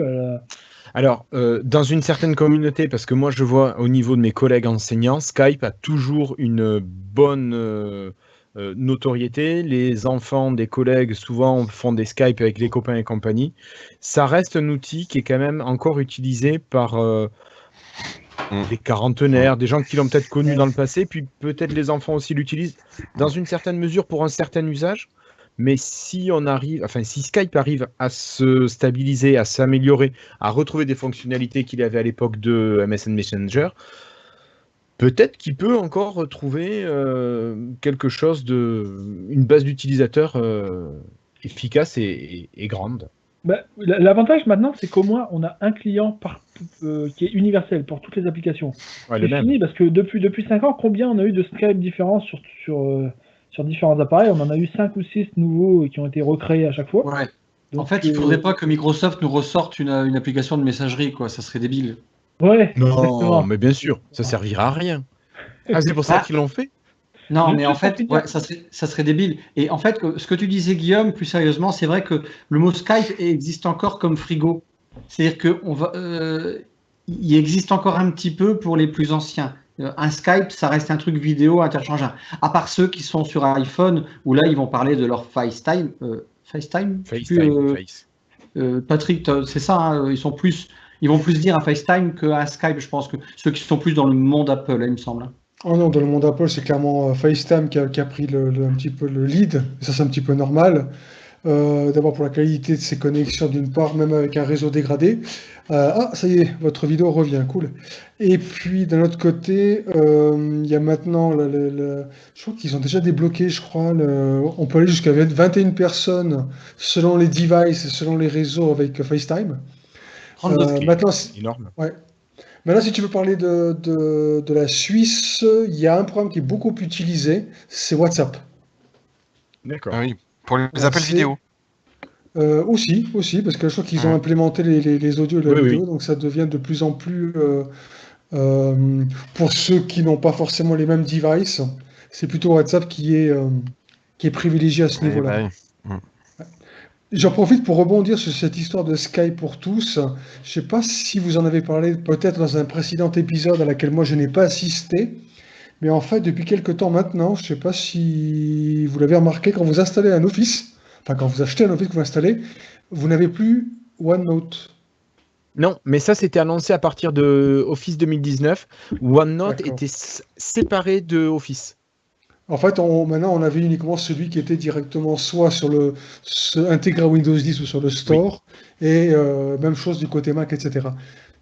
Alors, dans une certaine communauté, parce que moi, je vois au niveau de mes collègues enseignants, Skype a toujours une bonne notoriété. Les enfants des collègues, souvent, font des Skype avec les copains et compagnie. Ça reste un outil qui est quand même encore utilisé par des quarantenaires, des gens qui l'ont peut-être connu dans le passé, puis peut-être les enfants aussi l'utilisent dans une certaine mesure pour un certain usage. Mais si Skype arrive à se stabiliser, à s'améliorer, à retrouver des fonctionnalités qu'il avait à l'époque de MSN Messenger, peut-être qu'il peut encore retrouver quelque chose une base d'utilisateurs efficace et grande. Bah, l'avantage maintenant, c'est qu'au moins on a un client qui est universel pour toutes les applications. Ouais, c'est fini parce que depuis 5 ans, combien on a eu de Skype différents sur différents appareils? On en a eu 5 ou 6 nouveaux qui ont été recréés à chaque fois. Ouais. Donc, en fait, il ne faudrait pas que Microsoft nous ressorte une application de messagerie, quoi. Ça serait débile. Ouais, non, exactement. mais bien sûr, ça servira à rien. Ah, c'est pour ça qu'ils l'ont fait? Non, mais en fait, ça serait débile. Et en fait, ce que tu disais, Guillaume, plus sérieusement, c'est vrai que le mot Skype existe encore comme frigo. C'est-à-dire qu'il existe encore un petit peu pour les plus anciens. Un Skype, ça reste un truc vidéo interchangeable. À part ceux qui sont sur iPhone, où là, ils vont parler de leur FaceTime. FaceTime. Patrick, c'est ça, hein, ils vont plus dire un FaceTime qu'un Skype, je pense que ceux qui sont plus dans le monde Apple, il me semble. Oh non, dans le monde Apple, c'est clairement FaceTime qui a pris un petit peu le lead. Ça, c'est un petit peu normal. D'abord pour la qualité de ses connexions d'une part, même avec un réseau dégradé. Ça y est, votre vidéo revient, cool. Et puis d'un autre côté, il y a maintenant, je crois qu'ils ont déjà débloqué, on peut aller jusqu'à 21 personnes selon les devices et selon les réseaux avec FaceTime. Maintenant, c'est énorme. Ouais. Maintenant, si tu veux parler de la Suisse, il y a un programme qui est beaucoup utilisé, c'est WhatsApp. D'accord. Ah oui, pour les appels vidéo. Aussi, parce que je crois qu'ils ont implémenté les audios et la vidéo, donc ça devient de plus en plus, pour ceux qui n'ont pas forcément les mêmes devices, c'est plutôt WhatsApp qui est privilégié à ce niveau-là. J'en profite pour rebondir sur cette histoire de Skype pour tous. Je ne sais pas si vous en avez parlé peut-être dans un précédent épisode à laquelle moi je n'ai pas assisté, mais en fait depuis quelques temps maintenant, je ne sais pas si vous l'avez remarqué, quand vous installez un Office, quand vous achetez un Office que vous installez, vous n'avez plus OneNote. Non, mais ça c'était annoncé à partir de Office 2019, où OneNote était séparé de Office. En fait, maintenant, on avait uniquement celui qui était directement soit intégré à Windows 10 ou sur le Store, et même chose du côté Mac, etc.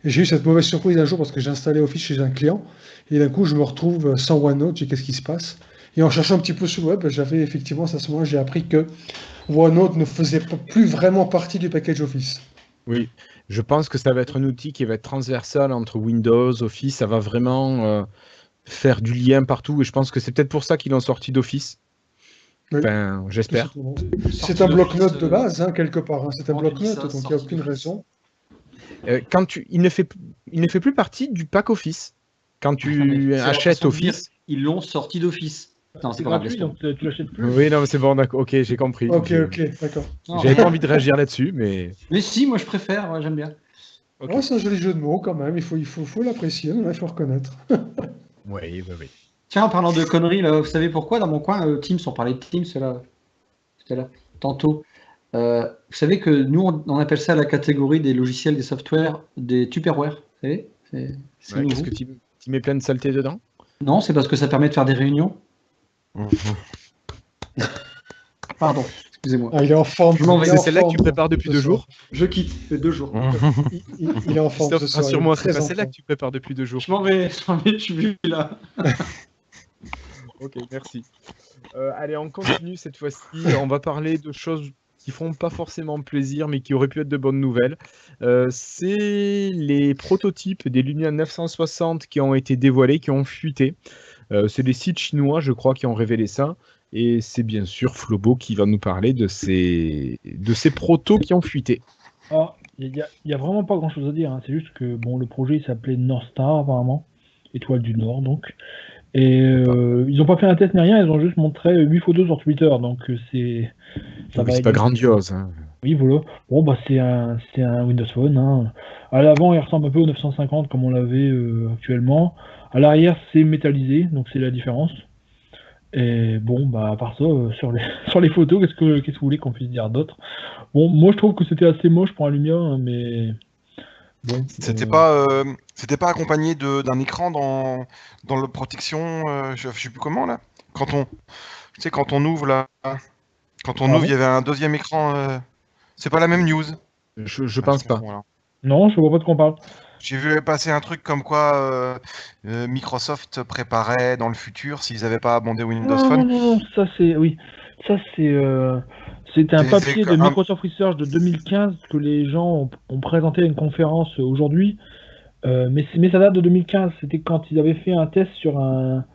Et j'ai eu cette mauvaise surprise un jour parce que j'ai installé Office chez un client, et d'un coup, je me retrouve sans OneNote, j'ai qu'est-ce qui se passe? Et en cherchant un petit peu sur le web, j'avais effectivement, à ce moment-là, j'ai appris que OneNote ne faisait plus vraiment partie du package Office. Oui, je pense que ça va être un outil qui va être transversal entre Windows, Office, ça va vraiment faire du lien partout, et je pense que c'est peut-être pour ça qu'ils l'ont sorti d'Office. Oui. Enfin, j'espère. C'est un bloc-notes de base, quelque part. C'est un bloc-notes, donc il n'y a aucune raison. Il ne fait plus partie du pack Office. Quand tu achètes Office... Ils l'ont sorti d'Office. Non, c'est gratuit, donc tu l'achètes plus. Oui, non, mais c'est bon, d'accord. Ok, j'ai compris. Ok, d'accord. J'avais pas envie de réagir là-dessus, mais... Mais si, moi je préfère, j'aime bien. Okay. C'est un joli jeu de mots quand même, il faut l'apprécier, il faut reconnaître. Oui. Tiens, en parlant de conneries, là, vous savez pourquoi dans mon coin, Teams, on parlait de Teams là, tantôt. Vous savez que nous, on appelle ça la catégorie des logiciels, des softwares, des Tupperware. Vous savez qu'est-ce que tu mets plein de saleté dedans? Non, c'est parce que ça permet de faire des réunions. Pardon, excusez-moi. Il est en forme. C'est celle-là que tu prépares depuis 2 jours? Je quitte, 2 jours. Il est en forme. Rassure-moi, c'est pas celle-là que tu prépares depuis 2 jours. Je m'en vais, je suis vu là. Ok, merci. Allez, on continue cette fois-ci. On va parler de choses qui feront pas forcément plaisir, mais qui auraient pu être de bonnes nouvelles. C'est les prototypes des Lumia 960 qui ont été dévoilés, qui ont fuité. C'est des sites chinois, je crois, qui ont révélé ça. Et c'est bien sûr Flobo qui va nous parler de ces protos qui ont fuité. Alors, il y a vraiment pas grand-chose à dire. C'est juste que le projet s'appelait North Star, apparemment. Étoile du Nord, donc. Et ils n'ont pas fait un test ni rien, ils ont juste montré 8 photos sur Twitter. Donc c'est pas grandiose. Hein. Oui, voilà. Bon, c'est un Windows Phone. Hein. À l'avant, il ressemble un peu au 950 comme on l'avait actuellement. À l'arrière, c'est métallisé, donc c'est la différence. Et à part ça, sur les photos, qu'est-ce que vous voulez qu'on puisse dire d'autre? Bon, moi je trouve que c'était assez moche pour un Lumia, mais bon. C'était pas C'était pas accompagné d'un écran dans la protection, je sais plus comment là. Tu sais, quand on ouvre là, quand on ouvre, il y avait un deuxième écran. C'est pas la même news. Je pense pas. Voilà. Non, je vois pas de quoi on parle. J'ai vu passer un truc comme quoi Microsoft préparait dans le futur s'ils n'avaient pas abondé Windows Non, Phone. non, ça c'est. Oui. Ça c'était un C'est- papier c'est de un- Microsoft Research de 2015 que les gens ont présenté à une conférence aujourd'hui. Mais ça date de 2015. C'était quand ils avaient fait un test sur un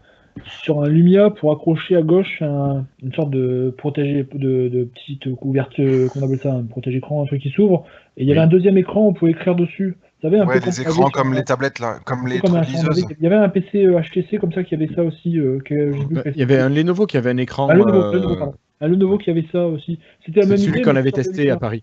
Lumia pour accrocher à gauche une sorte de protège de petite couverture, qu'on appelle ça, un protège-écran, un truc qui s'ouvre. Et il y avait Oui. un deuxième écran, on pouvait écrire dessus. Vous savez, un peu Ouais, comme des on avait écrans sur comme un- les tablettes là, comme un peu les comme trucs liseuses. il y avait un PC HTC comme ça qui avait ça aussi. Que j'ai vu Ouais, passer. il y avait un Lenovo qui avait un écran. Ah, Lenovo, pardon. Un Lenovo qui avait ça aussi. C'était la C'est même celui idée. qu'on mais avait sur les testé Lumia. à Paris.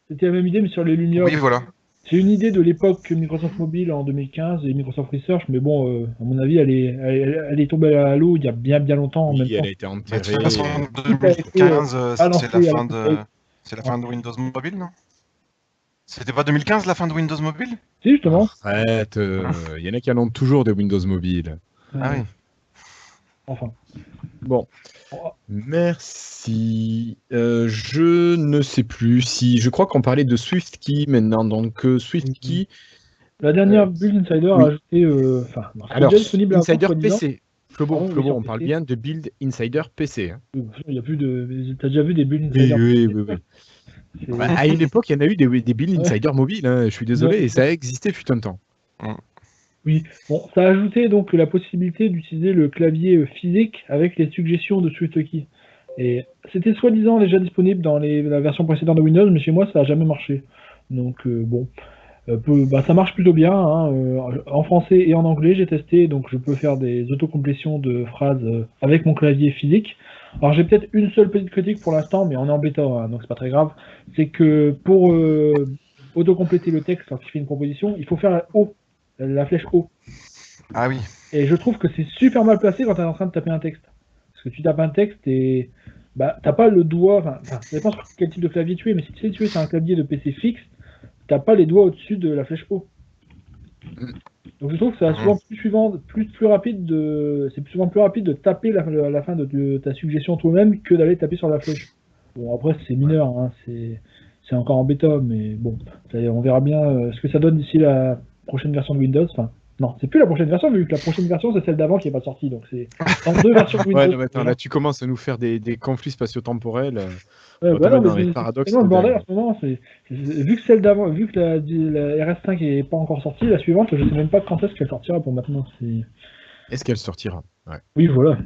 C'était la même idée, mais sur les Lumia. Oui, voilà. C'est une idée de l'époque Microsoft Mobile en 2015 et Microsoft Research, mais bon, à mon avis, elle est tombée à l'eau il y a bien longtemps en même Oui, elle temps. a été Mais de enterrée. toute façon, Tout a été, 2015, balancé c'est la fin avec de, c'est la fin de Windows Mobile, non? C'était pas 2015 la fin de Windows Mobile? Si, justement. Arrête, il y en a qui en ont toujours des Windows Mobile. Ah oui. Enfin. Bon, Oh, merci. Je ne sais plus si... Je crois qu'on parlait de SwiftKey maintenant. Donc, SwiftKey... La dernière Build Insider oui. a ajouté. Enfin, non, c'est Alors, déjà disponible Insider avant, soi-disant. PC. Flobo, Pardon, oui, sur on parle PC. bien de Build Insider PC. Hein. Il n'y a plus de. T'as déjà vu des Build Oui, Insider? oui. C'est- Bah, à une époque, il y en a eu des Build Ouais. Insider mobiles. Hein, je suis désolé, Ouais. et ça a existé fut un temps. Oui, bon, ça a ajouté donc la possibilité d'utiliser le clavier physique avec les suggestions de SwiftKey. Et c'était soi-disant déjà disponible dans la version précédente de Windows, mais chez moi ça n'a jamais marché. Donc bon, ça marche plutôt bien. Hein, en français et en anglais, j'ai testé, donc je peux faire des autocomplétions de phrases avec mon clavier physique. Alors j'ai peut-être une seule petite critique pour l'instant, mais on est en bêta, hein, donc c'est pas très grave. C'est que pour autocompléter le texte quand il fait une proposition, il faut faire la flèche haut. Ah oui. Et je trouve que c'est super mal placé quand tu es en train de taper un texte. Parce que tu tapes un texte et t'as pas le doigt, ça dépend sur quel type de clavier tu es, mais si tu sais tu es sur un clavier de PC fixe, t'as pas les doigts au-dessus de la flèche haut. Donc je trouve que c'est souvent plus rapide c'est souvent plus rapide de taper la fin de ta suggestion toi-même que d'aller taper sur la flèche. Bon après c'est mineur, hein, c'est encore en bêta, mais bon, on verra bien ce que ça donne d'ici la prochaine version de Windows. Enfin, non, c'est plus la prochaine version, vu que la prochaine version c'est celle d'avant qui n'est pas sortie, donc c'est en deux versions de Windows. Ouais, non, mais attends, là, tu commences à nous faire des conflits spatio-temporels. Ouais, Bah, non, dans mais les c'est paradoxes tellement le de bordel dingue. en ce moment. Vu que celle d'avant, vu que la RS5 est pas encore sortie, la suivante, je sais même pas quand est-ce qu'elle sortira pour maintenant. Est-ce qu'elle sortira? Ouais. Oui, voilà.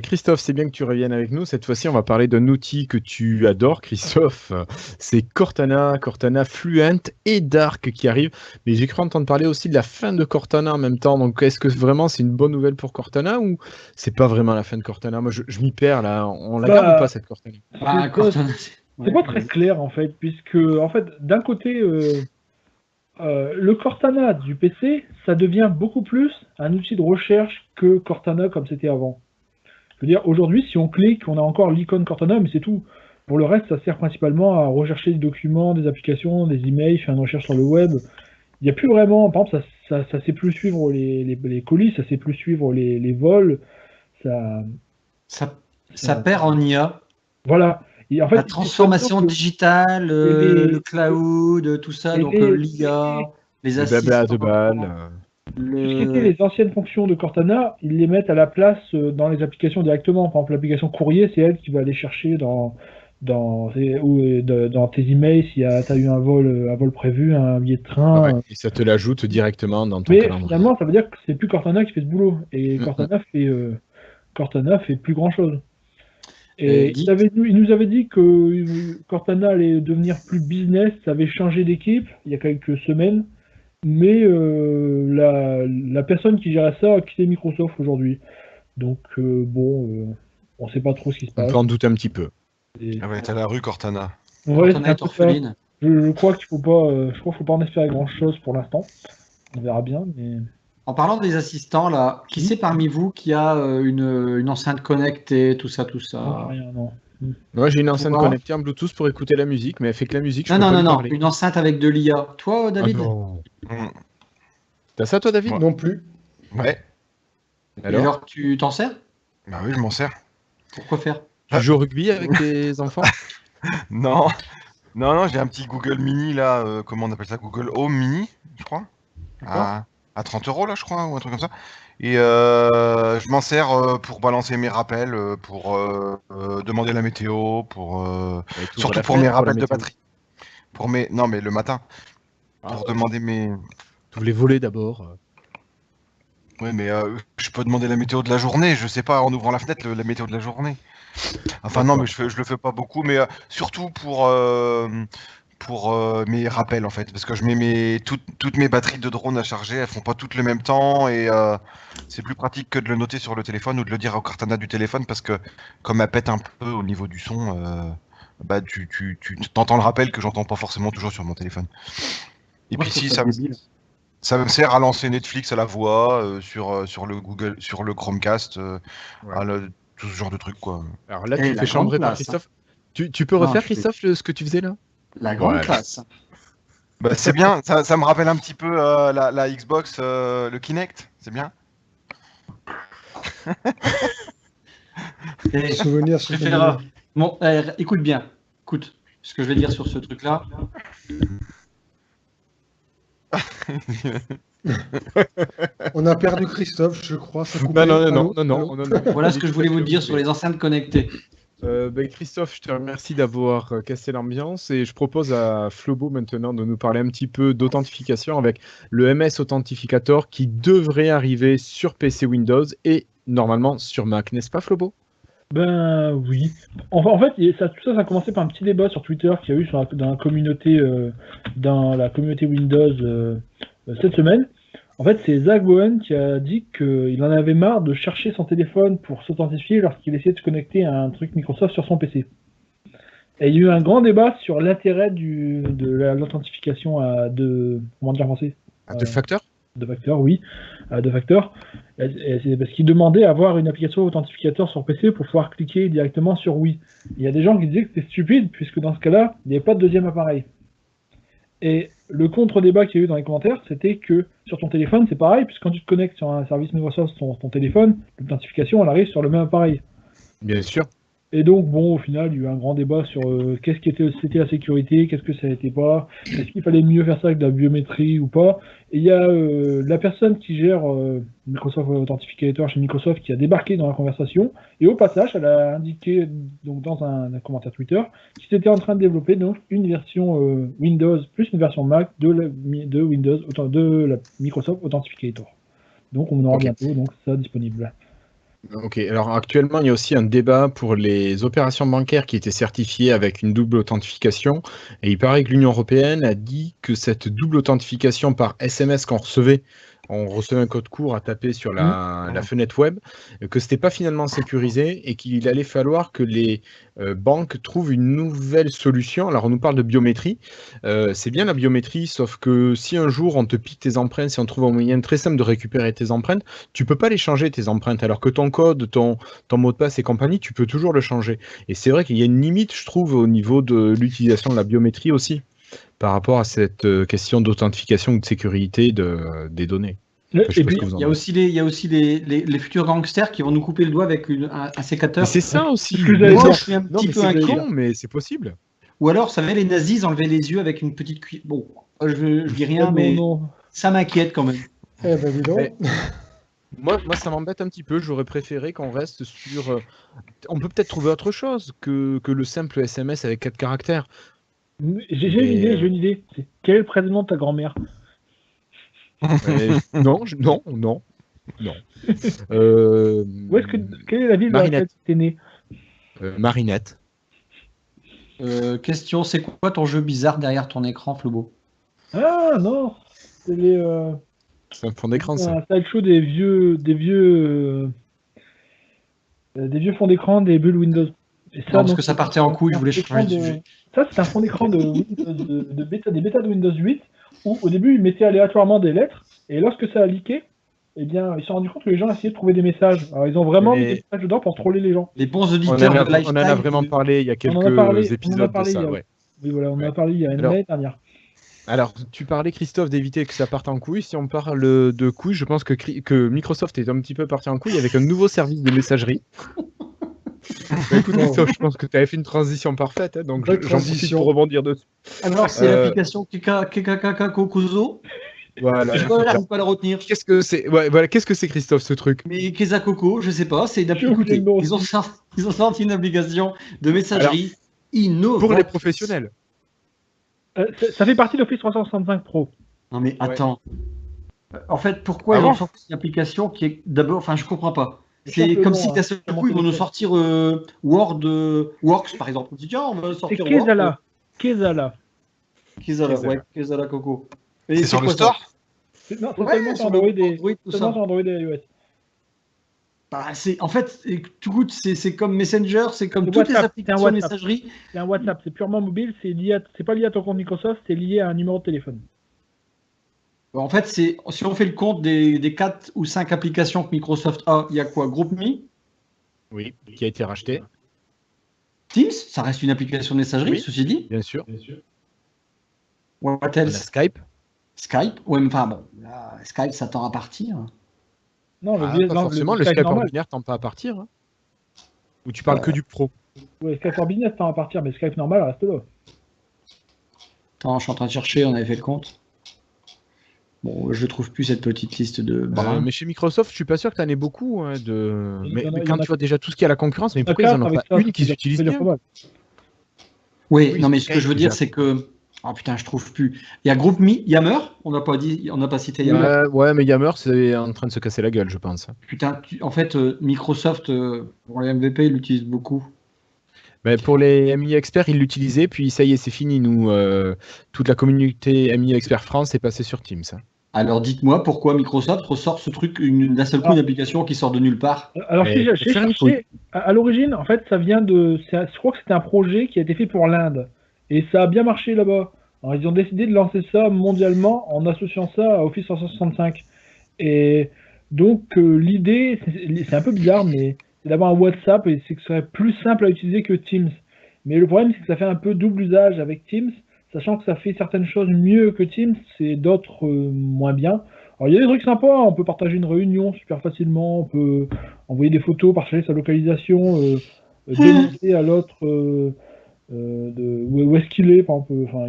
Christophe, c'est bien que tu reviennes avec nous. Cette fois-ci, on va parler d'un outil que tu adores, Christophe. C'est Cortana Fluent et Dark qui arrive. Mais j'ai cru entendre parler aussi de la fin de Cortana en même temps. Donc, est-ce que vraiment c'est une bonne nouvelle pour Cortana ou c'est pas vraiment la fin de Cortana? Moi, je m'y perds là. On la garde ou pas cette Cortana? Ah, Cortana, C'est pas très clair en fait, puisque en fait, d'un côté, le Cortana du PC, ça devient beaucoup plus un outil de recherche que Cortana comme c'était avant. Je veux dire, aujourd'hui, si on clique, on a encore l'icône Cortana, mais c'est tout. Pour le reste, ça sert principalement à rechercher des documents, des applications, des emails, faire une recherche sur le web. Il n'y a plus vraiment, par exemple, ça sait plus suivre les colis, ça sait plus suivre les vols. Ça perd en IA. Voilà. Et en fait, La transformation digitale, le cloud, tout ça, donc l'IA, les assistants. blabla de balles. Tout ce qui était les anciennes fonctions de Cortana, ils les mettent à la place dans les applications directement. Par exemple, l'application courrier, c'est elle qui va aller chercher dans tes emails si tu as eu un vol prévu, un billet de train. Ouais, et ça te l'ajoute directement dans ton Mais calendrier. finalement, ça veut dire que c'est plus Cortana qui fait ce boulot. Et Cortana fait plus grand chose. Et il nous avait dit que Cortana allait devenir plus business, ça avait changé d'équipe il y a quelques semaines. Mais la personne qui gérait ça a quitté Microsoft aujourd'hui. Donc on ne sait pas trop ce qui se On passe. peut en douter un petit peu. Ah ouais, t'as la rue Cortana. Ouais, Cortana est orpheline. je crois qu'il faut pas en espérer grand chose pour l'instant. On verra bien. Mais... En parlant des assistants, là, qui c'est parmi vous qui a une enceinte connectée, tout ça? Non, rien, non. Moi, j'ai une enceinte Pourquoi connectée en Bluetooth pour écouter la musique, mais elle fait que la musique. Non, une enceinte avec de l'IA. Toi, David? Ah non. T'as ça, toi, David? Ouais. Non plus. Ouais. Et alors, tu t'en sers? Bah oui, je m'en sers. Pourquoi faire? Tu joues au rugby avec tes enfants? Non, non, j'ai un petit Google Mini là, comment on appelle ça? Google Home Mini, je crois. À 30 € là, je crois, ou un truc comme ça. Et je m'en sers pour balancer mes rappels, pour demander la météo, pour surtout pour mes rappels de batterie. Non, mais le matin, pour demander mes. Tu voulais voler d'abord. Ouais, mais je peux demander la météo de la journée, je sais pas, en ouvrant la fenêtre, la météo de la journée. Enfin non, mais je le fais pas beaucoup, mais surtout pour mes rappels en fait, parce que je mets toutes mes batteries de drone à charger, elles font pas toutes le même temps, et c'est plus pratique que de le noter sur le téléphone ou de le dire au Cortana du téléphone, parce que comme elle pète un peu au niveau du son, bah tu t'entends le rappel que j'entends pas forcément toujours sur mon téléphone. Et Moi, puis je trouve si ça débile. ça me sert à lancer Netflix à la voix sur le Google, sur le Chromecast, tout ce genre de trucs quoi. Alors là, Et tu la fais chambrer grande par classe, Christophe. Tu peux Non, refaire, je fais- Christophe, ce que tu faisais là? La grande Ouais. classe. Bah, c'est bien, ça me rappelle un petit peu la Xbox, le Kinect, c'est bien. Et Souvenir, je vais souvenir. faire, bon, écoute bien. Écoute ce que je vais dire sur ce truc-là. On a perdu Christophe, je crois. Ça Non, non, Allô non. Voilà ce que je voulais vous dire sur les enceintes connectées. Christophe, je te remercie d'avoir cassé l'ambiance et je propose à Flobo maintenant de nous parler un petit peu d'authentification avec le MS Authentificator qui devrait arriver sur PC Windows et normalement sur Mac, n'est-ce pas Flobo? Ben oui. En fait, tout ça a commencé par un petit débat sur Twitter qu'il y a eu dans la communauté Windows cette semaine. En fait, c'est Zach Bowen qui a dit qu'il en avait marre de chercher son téléphone pour s'authentifier lorsqu'il essayait de se connecter à un truc Microsoft sur son PC. Et il y a eu un grand débat sur l'intérêt de l'authentification à deux... Comment dire en français? Deux facteurs? Deux facteurs, oui. Deux facteurs. Et c'est parce qu'il demandait à avoir une application authentificateur sur PC pour pouvoir cliquer directement sur oui. Il y a des gens qui disaient que c'était stupide, puisque dans ce cas-là, il n'y avait pas de deuxième appareil. Et le contre-débat qu'il y a eu dans les commentaires, c'était que sur ton téléphone, c'est pareil, puisque quand tu te connectes sur un service Microsoft sur ton téléphone, l'authentification, elle arrive sur le même appareil. Bien sûr. Et donc, bon, au final, il y a eu un grand débat sur qu'est-ce qui c'était la sécurité, qu'est-ce que ça n'était pas, est-ce qu'il fallait mieux faire ça avec de la biométrie ou pas. Et il y a la personne qui gère Microsoft Authentificator chez Microsoft qui a débarqué dans la conversation, et au passage, elle a indiqué donc, dans un commentaire Twitter qu'ils étaient en train de développer donc, une version Windows plus une version Mac de Windows, de la Microsoft Authentificator. Donc, on en aura bientôt donc, ça disponible. Ok, alors actuellement il y a aussi un débat pour les opérations bancaires qui étaient certifiées avec une double authentification et il paraît que l'Union européenne a dit que cette double authentification par SMS qu'on recevait, on recevait un code court à taper sur la fenêtre web, que c'était pas finalement sécurisé et qu'il allait falloir que les banques trouvent une nouvelle solution. Alors on nous parle de biométrie, c'est bien la biométrie, sauf que si un jour on te pique tes empreintes, si on trouve un moyen très simple de récupérer tes empreintes, tu peux pas les changer tes empreintes, alors que ton code, ton mot de passe et compagnie, tu peux toujours le changer. Et c'est vrai qu'il y a une limite, je trouve, au niveau de l'utilisation de la biométrie aussi, par rapport à cette question d'authentification ou de sécurité des données. Et puis, il y a aussi les futurs gangsters qui vont nous couper le doigt avec un sécateur. Mais c'est ça aussi. Moi, je suis un petit peu inquiet. Mais c'est possible. Ou alors, ça met les nazis enlever les yeux avec une petite cuillère. Bon, je dis rien, mais ça m'inquiète quand même. Eh ben, dis donc. Moi, ça m'embête un petit peu. J'aurais préféré qu'on reste sur. On peut peut-être trouver autre chose que le simple SMS avec 4 caractères. J'ai une idée. C'est quel est le prénom de ta grand-mère? Non. Quelle est la ville dans laquelle tu es né? Marinette. Question, c'est quoi ton jeu bizarre derrière ton écran, Flobo? Ah non, c'est un fond d'écran, ça. C'est un slideshow des vieux fonds d'écran des bulles Windows. Et ça, parce que ça partait en couille, je voulais changer de sujet. Ça, c'est un fond d'écran des bêtas de Windows 8 où au début ils mettaient aléatoirement des lettres et lorsque ça a leaké, eh bien, ils se sont rendus compte que les gens essayaient de trouver des messages. Alors, ils ont vraiment mis des messages dedans pour troller les gens. Les bons auditeurs de Lifetime. On en a vraiment parlé il y a quelques épisodes de ça. Ouais. Oui, voilà, on en a parlé il y a une année dernière. Alors, tu parlais, Christophe, d'éviter que ça parte en couille. Si on parle de couille, je pense que Microsoft est un petit peu parti en couille avec un nouveau service de messagerie. Bah, écoute, Christophe, je pense que tu avais fait une transition parfaite, hein, donc Belle j'en profite transition. pour rebondir dessus. Alors, c'est Euh, l'application Kekakakokuzo. Voilà. Je n'arrive pas à la retenir. Qu'est-ce que c'est voilà, qu'est-ce que c'est, Christophe, ce truc? Mais Kezakoko, je sais pas, c'est une J'ai oublié écoutez, le nom ils ont sorti une application de messagerie innovante. Pour les professionnels. Ça fait partie de l'Office 365 Pro. Non mais attends. En fait, pourquoi Ah ils bon ont sorti une application qui est d'abord, enfin, je comprends pas. C'est Simplement, comme si hein, d'un seul sur mon coup ils vont nous téléphone. sortir Works par exemple. On dit tiens, on va C'est sortir Kezala. Kezala. Kezala, Kezala. ouais, Kezala Coco. Et C'est sur le quoi, ça store? Non, c'est Ouais, seulement sur sur Android Android, et tout seulement ça. sur Android et iOS. Bah, en fait, écoute, c'est comme Messenger, c'est comme C'est toutes les WhatsApp, applications c'est un de WhatsApp. messagerie. C'est un WhatsApp, c'est purement mobile, c'est pas lié à ton compte Microsoft, c'est lié à un numéro de téléphone. En fait, si on fait le compte des 4 ou 5 applications que Microsoft a, il y a quoi? GroupMe, Oui, qui a été racheté, Teams, ça reste une application de messagerie, Oui. ceci dit. bien sûr. What On a else? Skype. Skype, ouais, mais enfin bon, là, Skype, ça tend à partir. Non, Ah, pas forcément, le Skype ordinaire tend pas à partir. Hein. Ou tu parles que du pro. Ouais, Skype for Business tend à partir, mais Skype normal reste là. Attends, je suis en train de chercher, on avait fait le compte. Bon, je trouve plus cette petite liste de brins. Mais chez Microsoft, je suis pas sûr que tu en aies beaucoup. Hein, Il mais y en a- quand il y en a- tu vois déjà tout ce qu'il y a à la concurrence, mais pourquoi ils en ont pas une qui s'utilise bien? Oui, Oui, non, mais c'est ce que je veux Skype, dire, déjà. c'est que. Oh putain, je trouve plus. Il y a GroupMe, Yammer, on n'a pas cité Yammer. Ouais, mais Yammer, c'est en train de se casser la gueule, je pense. Putain, en fait, Microsoft, pour les MVP, ils l'utilisent beaucoup. Mais pour les MI experts, ils l'utilisaient, puis ça y est, c'est fini. Nous, toute la communauté MI expert France est passée sur Teams. Hein. Alors dites-moi pourquoi Microsoft ressort ce truc d'un seul coup, une application qui sort de nulle part. Alors, Mais j'ai faire une cherché, à l'origine, en fait, ça vient je crois que c'était un projet qui a été fait pour l'Inde. Et ça a bien marché là-bas. Alors, ils ont décidé de lancer ça mondialement en associant ça à Office 365. Et donc, l'idée, c'est un peu bizarre, mais c'est d'avoir un WhatsApp et c'est que ce serait plus simple à utiliser que Teams. Mais le problème, c'est que ça fait un peu double usage avec Teams, sachant que ça fait certaines choses mieux que Teams et d'autres moins bien. Alors, il y a des trucs sympas, on peut partager une réunion super facilement, on peut envoyer des photos, partager sa localisation, demander à l'autre où est-ce qu'il est, par exemple. Enfin,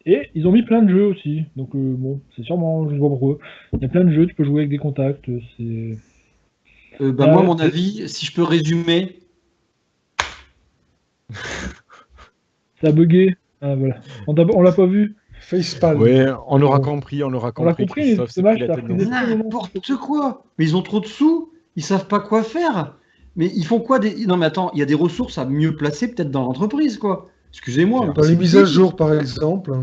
et ils ont mis plein de jeux aussi, donc bon, c'est sûrement, je sais pas pourquoi. Il y a plein de jeux, tu peux jouer avec des contacts, c'est... Moi, mon avis, si je peux résumer. Ça a bugué. Ah, voilà. On l'a pas vu. Facepalm. Ouais, on l'aura Bon. compris, on l'aura On l'a compris. compris, Christophe, c'est c'est plus dommage, la ça a tête pris dans le- des- N'importe quoi. Mais ils ont trop de sous. Ils savent pas quoi faire. Mais ils font quoi Non, mais attends, il y a des ressources à mieux placer peut-être dans l'entreprise, quoi. Excusez-moi. Dans les mises à jour, par exemple.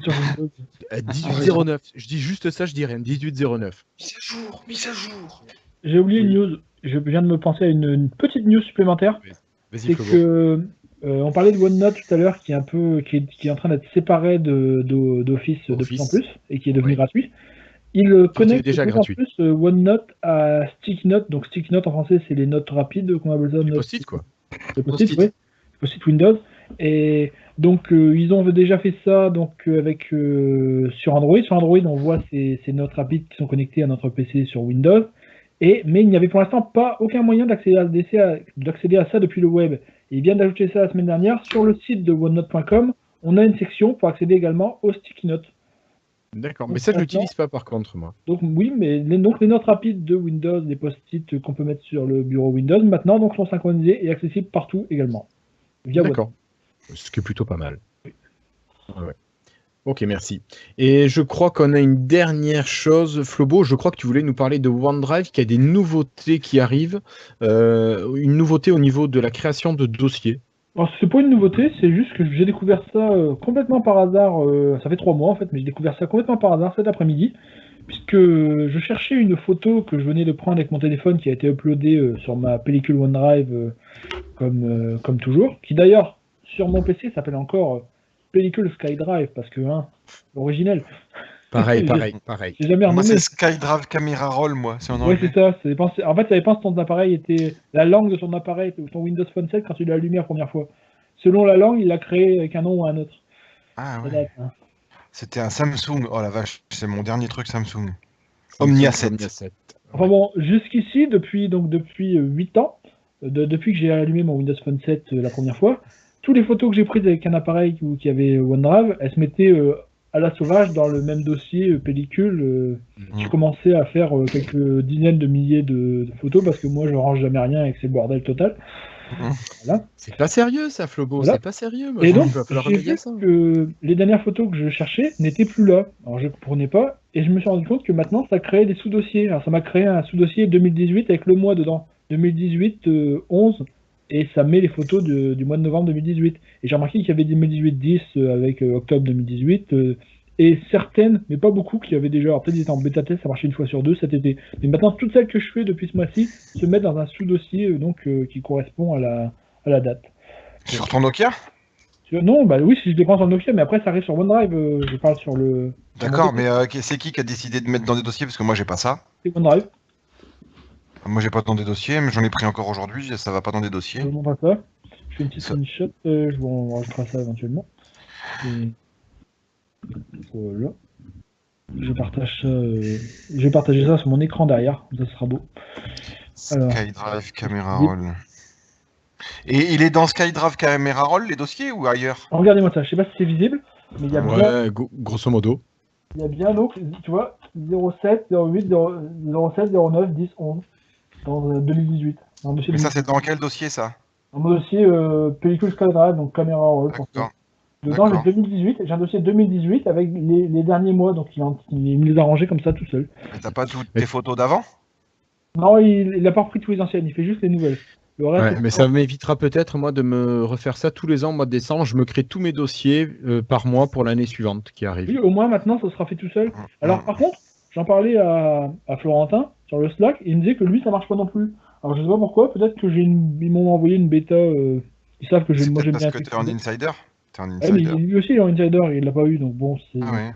Sur Windows. 1809. Je dis juste ça, je dis rien. 1809. Mise à jour. J'ai oublié une news. Je viens de me penser à une petite news supplémentaire. Vas-y, C'est Flobo. que on parlait de OneNote tout à l'heure, qui est en train d'être séparé d'Office de plus en Office. plus et qui est devenu Oui. gratuit. Il connecte déjà de plus gratuit. en plus OneNote à StickNote. Donc StickNote en français, c'est les notes rapides qu'on appelle ça. Les notes- post-it, quoi. Le post-it, Post-it. oui. Post-it Windows. Et donc, ils ont déjà fait ça donc, sur Android. Sur Android, on voit ces notes rapides qui sont connectées à notre PC sur Windows. Mais il n'y avait pour l'instant pas aucun moyen d'accéder à ça depuis le web. Et ils viennent d'ajouter ça la semaine dernière. Sur le site de OneNote.com, on a une section pour accéder également aux sticky notes. D'accord. Mais ça, je Maintenant- l'utilise pas, par contre, moi. Donc oui, mais les notes rapides de Windows, les post-it qu'on peut mettre sur le bureau Windows, maintenant donc, sont synchronisés et accessibles partout également. Via OneNote. D'accord. Ce qui est plutôt pas mal. Ouais. Ok, merci. Et je crois qu'on a une dernière chose. Flobo, je crois que tu voulais nous parler de OneDrive, qui a des nouveautés qui arrivent. Une nouveauté au niveau de la création de dossiers. Alors, c'est pas une nouveauté, c'est juste que j'ai découvert ça complètement par hasard. Ça fait 3 mois en fait, mais j'ai découvert ça complètement par hasard cet après-midi, puisque je cherchais une photo que je venais de prendre avec mon téléphone qui a été uploadée sur ma pellicule OneDrive, comme toujours, qui d'ailleurs sur mon PC s'appelle encore pellicule SkyDrive parce que originel. Pareil. J'ai jamais Moi, renommé. c'est SkyDrive Camera Roll, moi. C'est en Ouais, anglais. c'est ça. En fait, ça dépend si ton appareil était. La langue de ton appareil, ton Windows Phone 7 quand tu l'as allumé la première fois. Selon la langue, il l'a créé avec un nom ou un autre. Ah Ça ouais. date, hein. C'était un Samsung. Oh la vache, c'est mon dernier truc Samsung. Omnia 7. Enfin bon, jusqu'ici, depuis 8 ans, depuis que j'ai allumé mon Windows Phone 7 la première fois, toutes les photos que j'ai prises avec un appareil qui avait OneDrive, elles se mettaient à la sauvage dans le même dossier pellicule. Je commençais à faire quelques dizaines de milliers de photos parce que moi je range jamais rien et que c'est le bordel total. Voilà. C'est pas sérieux ça, Flobo, Voilà. c'est pas sérieux. Moi, Et donc, il va falloir j'ai remédier à vu ça. que les dernières photos que je cherchais n'étaient plus là. Alors, je ne comprenais pas, et je me suis rendu compte que maintenant, ça créait des sous-dossiers. Alors, ça m'a créé un sous-dossier 2018 avec le mois dedans. 2018, 11, et ça met les photos du mois de novembre 2018. Et j'ai remarqué qu'il y avait 2018-10 avec octobre 2018, et certaines, mais pas beaucoup, qui avaient déjà, alors peut-être ils étaient en bêta-test, ça marchait une fois sur deux cet été. Mais maintenant, toutes celles que je fais depuis ce mois-ci se mettent dans un sous-dossier qui correspond à la date. Sur ton Nokia? Non, bah oui, si je les prends sur le Nokia, mais après ça arrive sur OneDrive, je parle sur le... D'accord, mais c'est qui a décidé de mettre dans des dossiers? Parce que moi j'ai pas ça. C'est OneDrive, Moi j'ai pas dans des dossiers, mais j'en ai pris encore aujourd'hui, ça va pas dans des dossiers. je vous montre ça. Je fais une petite screenshot, je vous rajoutera ça éventuellement. Et... Voilà. Je vais partager ça sur mon écran derrière, ça sera beau. Alors, SkyDrive Camera Roll. Et il est dans SkyDrive Camera Roll, les dossiers, ou ailleurs? regardez-moi ça, je sais pas si c'est visible, mais il y a bien... Ouais, grosso modo. Il y a bien donc, tu vois, 07, 08, 07, 09, 10, 11 dans 2018. Dans le dossier Mais ça 2018. c'est dans quel dossier ça? Dans mon dossier pellicule SkyDrive, donc caméra roll pour ça. Dedans j'ai 2018, j'ai un dossier 2018 avec les derniers mois, donc il me les a rangés comme ça tout seul. Mais t'as pas toutes tes photos d'avant? Non, il a pas repris tous les anciennes, il fait juste les nouvelles. Le reste, Ouais, mais ça m'évitera peut-être moi de me refaire ça tous les ans au mois de décembre. Je me crée tous mes dossiers par mois pour l'année suivante qui arrive. Oui, au moins maintenant ça sera fait tout seul. Alors par contre, j'en parlais à Florentin sur le Slack, il me disait que lui ça marche pas non plus. Alors je sais pas pourquoi, peut-être que ils m'ont envoyé une bêta, ils savent que moi j'aime bien. Parce que t'es en insider? T'es en Ouais, mais lui aussi il est en insider, il l'a pas eu, donc bon c'est... Ah ouais.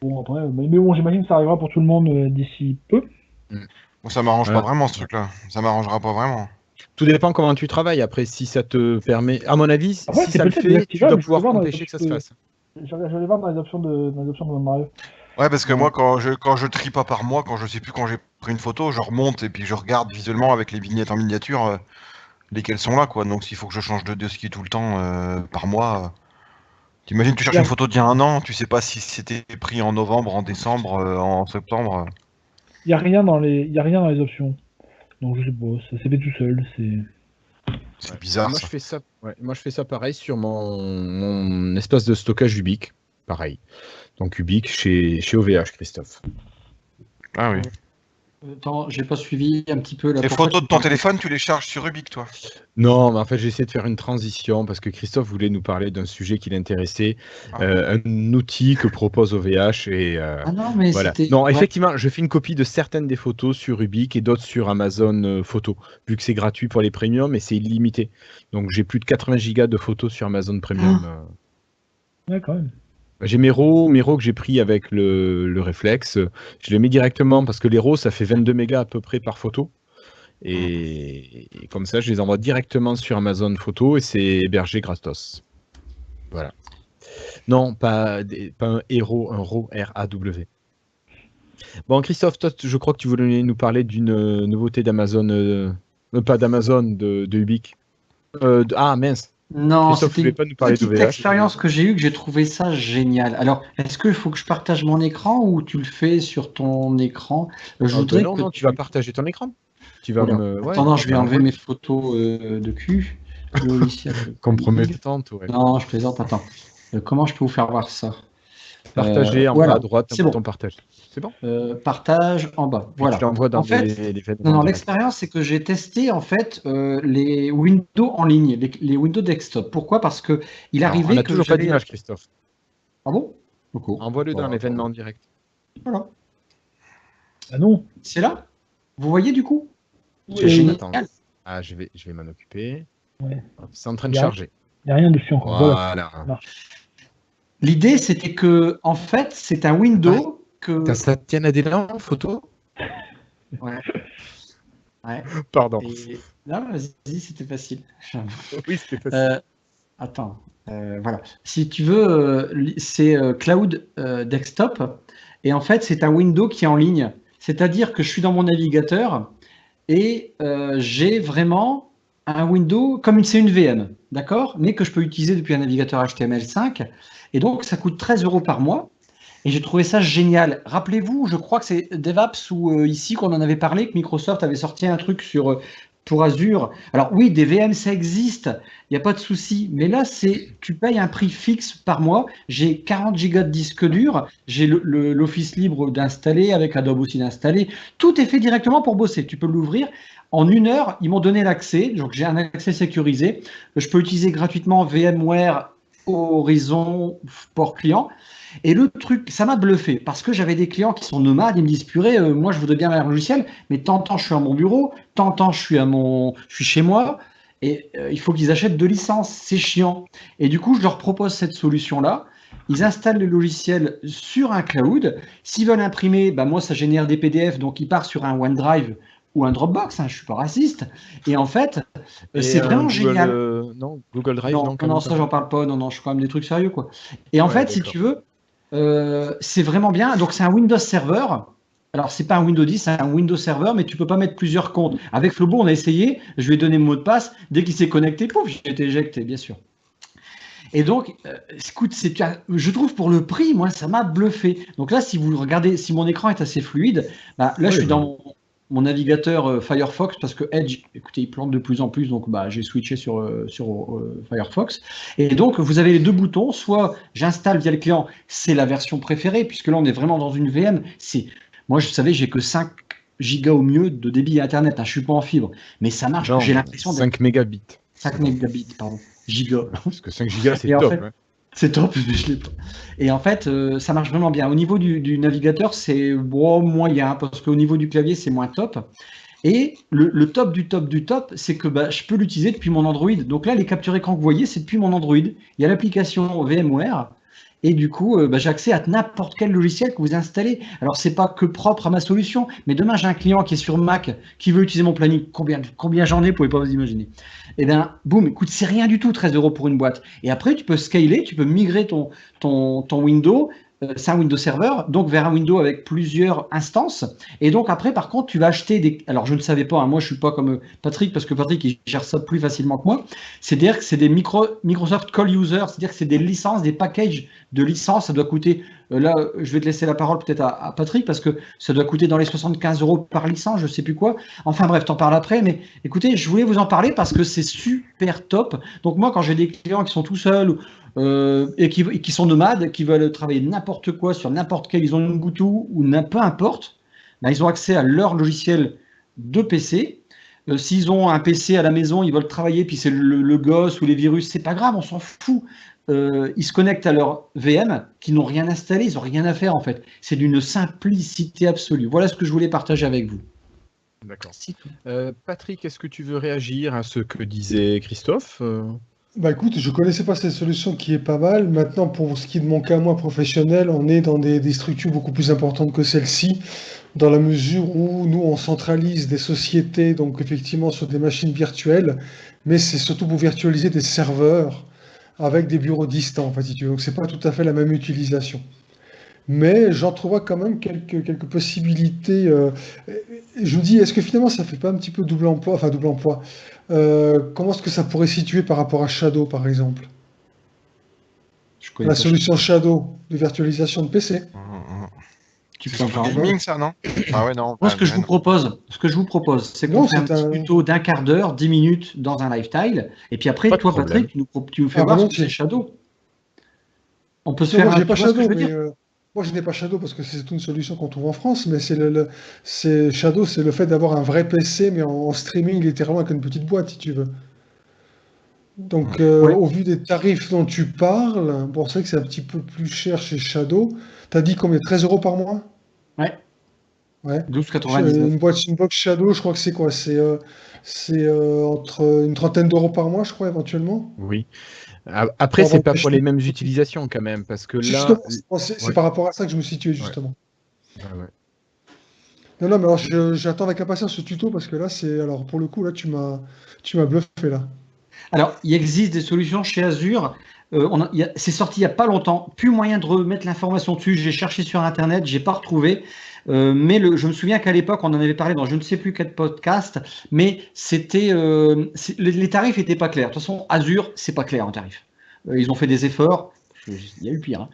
Bon après, mais bon j'imagine que ça arrivera pour tout le monde d'ici peu. Bon, ça m'arrange pas vraiment ce truc-là. Ça m'arrangera pas vraiment. Tout dépend comment tu travailles. Après, si ça te permet, à mon avis, Après, si c'est ça le peut-être fait, tu dois désactivable, pouvoir je peux voir empêcher que ça se fasse. J'allais voir dans les options de OneDrive. Ouais, parce que moi, quand je trie pas par mois, quand je sais plus quand j'ai pris une photo, je remonte et puis je regarde visuellement avec les vignettes en miniature lesquelles sont là, quoi. Donc s'il faut que je change de dossier tout le temps par mois, t'imagines, tu cherches une photo d'il y a un an, tu sais pas si c'était pris en novembre, en décembre, en septembre. Il y a rien dans les options. Donc je sais pas, ça s'est fait tout seul, C'est bizarre. Moi, Ça. je fais ça pareil sur mon espace de stockage Ubique. Pareil. Donc Ubique chez OVH, Christophe. Ah oui. Attends, j'ai pas suivi un petit peu la... Les photos de ton téléphone, tu les charges sur Ubique, toi? Non, mais en fait, j'ai essayé de faire une transition parce que Christophe voulait nous parler d'un sujet qui l'intéressait, un outil que propose OVH et Ah non, mais voilà. c'était... Non, ouais. effectivement, je fais une copie de certaines des photos sur Ubique et d'autres sur Amazon Photo, vu que c'est gratuit pour les premiums et c'est illimité. Donc j'ai plus de 80 gigas de photos sur Amazon Premium. Ouais, quand même. J'ai mes RAW que j'ai pris avec le réflexe. Je les mets directement parce que les RAW, ça fait 22 mégas à peu près par photo. Et comme ça, je les envoie directement sur Amazon Photo et c'est hébergé gratos. Voilà. Non, pas un héros, un RAW, R-A-W. Bon, Christophe, toi, je crois que tu voulais nous parler d'une nouveauté d'Amazon, pas d'Amazon, de Ubique. Ah, mince. Non, Christophe, tu c'était voulais une pas nous parler petite d'OVH. expérience que j'ai eue, que j'ai trouvé ça génial. Alors, est-ce qu'il faut que je partage mon écran ou tu le fais sur ton écran? Je voudrais que non, tu vas partager ton écran. Tu vas Attends, je vais enlever mes photos de cul. Compromettante, ouais. Non, je plaisante, attends. Comment je peux vous faire voir ça? Partager en voilà, bas à droite, c'est un bouton bon. partage. C'est bon? Partage en bas. Puis Voilà. tu l'envoies dans En fait, l'événement. non, l'expérience, c'est que j'ai testé en fait les Windows en ligne, les Windows desktop. Pourquoi? Parce que il arrivait on n'a que toujours pas j'avais... d'image, Christophe. Ah bon? D'accord. Envoie-le dans l'événement en direct. Voilà. Ah non. C'est là? Vous voyez du coup? C'est Oui. génial. Attends. Ah, je vais m'en occuper. Ouais. C'est en train de charger. Il n'y a rien dessus encore. Voilà. L'idée, c'était que, en fait, c'est un window que... T'as Satya Nadella en photo? Ouais. Ouais. Pardon. Et... Non, vas-y, c'était facile. Oui, c'était facile. Attends. Voilà. Si tu veux, c'est Cloud Desktop. Et en fait, c'est un window qui est en ligne. C'est-à-dire que je suis dans mon navigateur et j'ai vraiment un window comme c'est une VM, d'accord? Mais que je peux utiliser depuis un navigateur HTML5. Et donc, ça coûte 13 € par mois. Et j'ai trouvé ça génial. Rappelez-vous, je crois que c'est DevApps ou ici qu'on en avait parlé, que Microsoft avait sorti un truc pour Azure. Alors oui, des VM, ça existe, il n'y a pas de souci. Mais là, tu payes un prix fixe par mois. J'ai 40 gigas de disque dur, j'ai l'Office libre d'installer, avec Adobe aussi d'installer. Tout est fait directement pour bosser. Tu peux l'ouvrir. En 1 heure, ils m'ont donné l'accès. Donc j'ai un accès sécurisé. Je peux utiliser gratuitement VMware Horizon Port Client. Et le truc, ça m'a bluffé parce que j'avais des clients qui sont nomades, ils me disent purée, moi je voudrais bien un logiciel, mais de temps en temps je suis à mon bureau, de temps en temps je suis chez moi, et il faut qu'ils achètent 2 licences, c'est chiant. Et du coup, je leur propose cette solution-là. Ils installent le logiciel sur un cloud. S'ils veulent imprimer, bah moi ça génère des PDF, donc ils partent sur un OneDrive ou un Dropbox, je ne suis pas raciste. Et en fait, c'est vraiment génial. Non, Google Drive, non, ça j'en parle pas, non, je suis quand même des trucs sérieux, quoi. Et en fait, si tu veux, c'est vraiment bien. Donc, c'est un Windows Server. Alors, c'est pas un Windows 10, c'est un Windows Server, mais tu peux pas mettre plusieurs comptes. Avec Flobo, on a essayé. Je lui ai donné le mot de passe. Dès qu'il s'est connecté, pouf, j'ai été éjecté, bien sûr. Et donc, écoute, je trouve pour le prix, moi, ça m'a bluffé. Donc là, si vous regardez, si mon écran est assez fluide, bah, là, je suis dans mon navigateur Firefox parce que Edge, écoutez, il plante de plus en plus, donc j'ai switché sur Firefox. Et donc, vous avez les 2 boutons, soit j'installe via le client, c'est la version préférée, puisque là, on est vraiment dans une VM. Moi, je savais, j'ai que 5 gigas au mieux de débit Internet, je ne suis pas en fibre, mais ça marche, j'ai l'impression d'être... 5 mégabits. 5 mégabits, pardon, gigas. Parce que 5 gigas, c'est top. En fait, c'est top, mais je l'ai pas. Et en fait, ça marche vraiment bien. Au niveau du navigateur, c'est moyen, parce qu'au niveau du clavier, c'est moins top. Et le top du top du top, c'est que je peux l'utiliser depuis mon Android. Donc là, les captures écran que vous voyez, c'est depuis mon Android. Il y a l'application VMware. Et du coup, j'ai accès à n'importe quel logiciel que vous installez. Alors, c'est pas que propre à ma solution, mais demain, j'ai un client qui est sur Mac, qui veut utiliser mon planning. Combien j'en ai, vous pouvez pas vous imaginer. Et bien, boum, écoute, c'est rien du tout, 13 € pour une boîte. Et après, tu peux scaler, tu peux migrer ton Windows. C'est un Windows Server, donc vers un Windows avec plusieurs instances. Et donc après, par contre, tu vas acheter des... Alors, je ne savais pas, moi, je ne suis pas comme Patrick, parce que Patrick, il gère ça plus facilement que moi. C'est-à-dire que c'est des Microsoft Call User, c'est-à-dire que c'est des licences, des packages de licences. Ça doit coûter... là, je vais te laisser la parole peut-être à Patrick, parce que ça doit coûter dans les 75 € par licence, je ne sais plus quoi. Enfin bref, t'en parles après. Mais écoutez, je voulais vous en parler parce que c'est super top. Donc moi, quand j'ai des clients qui sont tout seuls... et qui sont nomades, qui veulent travailler n'importe quoi sur n'importe quel, ils ont une Ubuntu ou peu importe, ils ont accès à leur logiciel de PC. S'ils ont un PC à la maison, ils veulent travailler, puis c'est le gosse ou les virus, c'est pas grave, on s'en fout. Ils se connectent à leur VM, qui n'ont rien installé, ils n'ont rien à faire en fait. C'est d'une simplicité absolue. Voilà ce que je voulais partager avec vous. D'accord. Patrick, est-ce que tu veux réagir à ce que disait Christophe Écoute, je connaissais pas cette solution qui est pas mal. Maintenant, pour ce qui est de mon cas, moi, professionnel, on est dans des structures beaucoup plus importantes que celle-ci, dans la mesure où nous, on centralise des sociétés, donc effectivement sur des machines virtuelles, mais c'est surtout pour virtualiser des serveurs avec des bureaux distants, en fait, si tu veux. Donc, c'est pas tout à fait la même utilisation. Mais j'entrevois quand même quelques possibilités. Je me dis, est-ce que finalement, ça fait pas un petit peu double emploi, enfin double emploi. Comment est-ce que ça pourrait situer par rapport à Shadow, par exemple? La solution Shadow de virtualisation de PC. Tu peux en parler gaming, ça, non? Ah ouais, non. Moi, ce que je vous propose, c'est qu'on fait un petit tuto d'1 quart d'heure, 10 minutes dans un lifestyle. Et puis après, toi, Patrick, tu nous fais voir ce que c'est Shadow. On peut se faire un Shadow, moi, je n'ai pas Shadow parce que c'est une solution qu'on trouve en France, mais Shadow, c'est le fait d'avoir un vrai PC, mais en streaming littéralement avec une petite boîte, si tu veux. Donc, au vu des tarifs dont tu parles, bon, c'est vrai que c'est un petit peu plus cher chez Shadow. Tu as dit combien? 13 € par mois? Ouais. 12,99. Une box Shadow, je crois que c'est quoi? C'est entre une trentaine d'euros par mois, je crois, éventuellement. Oui. Après, c'est pas pour les mêmes utilisations quand même, parce que là... C'est par rapport à ça que je me situe, justement. Non, mais alors, j'attends avec impatience ce tuto, parce que là, alors, pour le coup, là, tu m'as bluffé, là. Alors, il existe des solutions chez Azure. C'est sorti il n'y a pas longtemps. Plus moyen de remettre l'information dessus. J'ai cherché sur Internet, j'ai pas retrouvé. Mais je me souviens qu'à l'époque, on en avait parlé dans je ne sais plus quel podcast, mais c'était les tarifs n'étaient pas clairs. De toute façon, Azure, c'est pas clair en tarif. Ils ont fait des efforts. Il y a eu pire.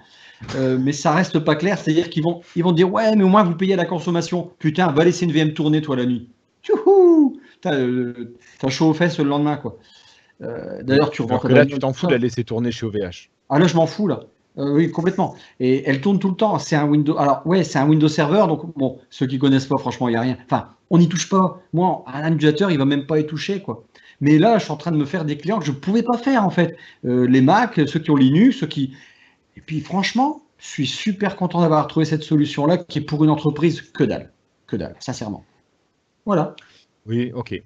Mais ça reste pas clair. C'est-à-dire qu'ils vont dire ouais, mais au moins vous payez à la consommation. Putain, va laisser une VM tourner toi la nuit. Tchouhou, t'as chaud aux fesses le lendemain quoi. D'ailleurs, tu Alors que là, tu t'en fous de la laisser tourner chez OVH. Ah là, je m'en fous là. Oui, complètement. Et elle tourne tout le temps. C'est un Windows. Alors ouais, c'est un Windows Server. Donc bon, ceux qui connaissent pas, franchement, il y a rien. Enfin, on n'y touche pas. Moi, un utilisateur, il va même pas y toucher quoi. Mais là, je suis en train de me faire des clients que je pouvais pas faire en fait. Les Mac, ceux qui ont Linux, ceux qui. Et puis franchement, je suis super content d'avoir trouvé cette solution là, qui est pour une entreprise que dalle, sincèrement. Voilà. Oui, ok.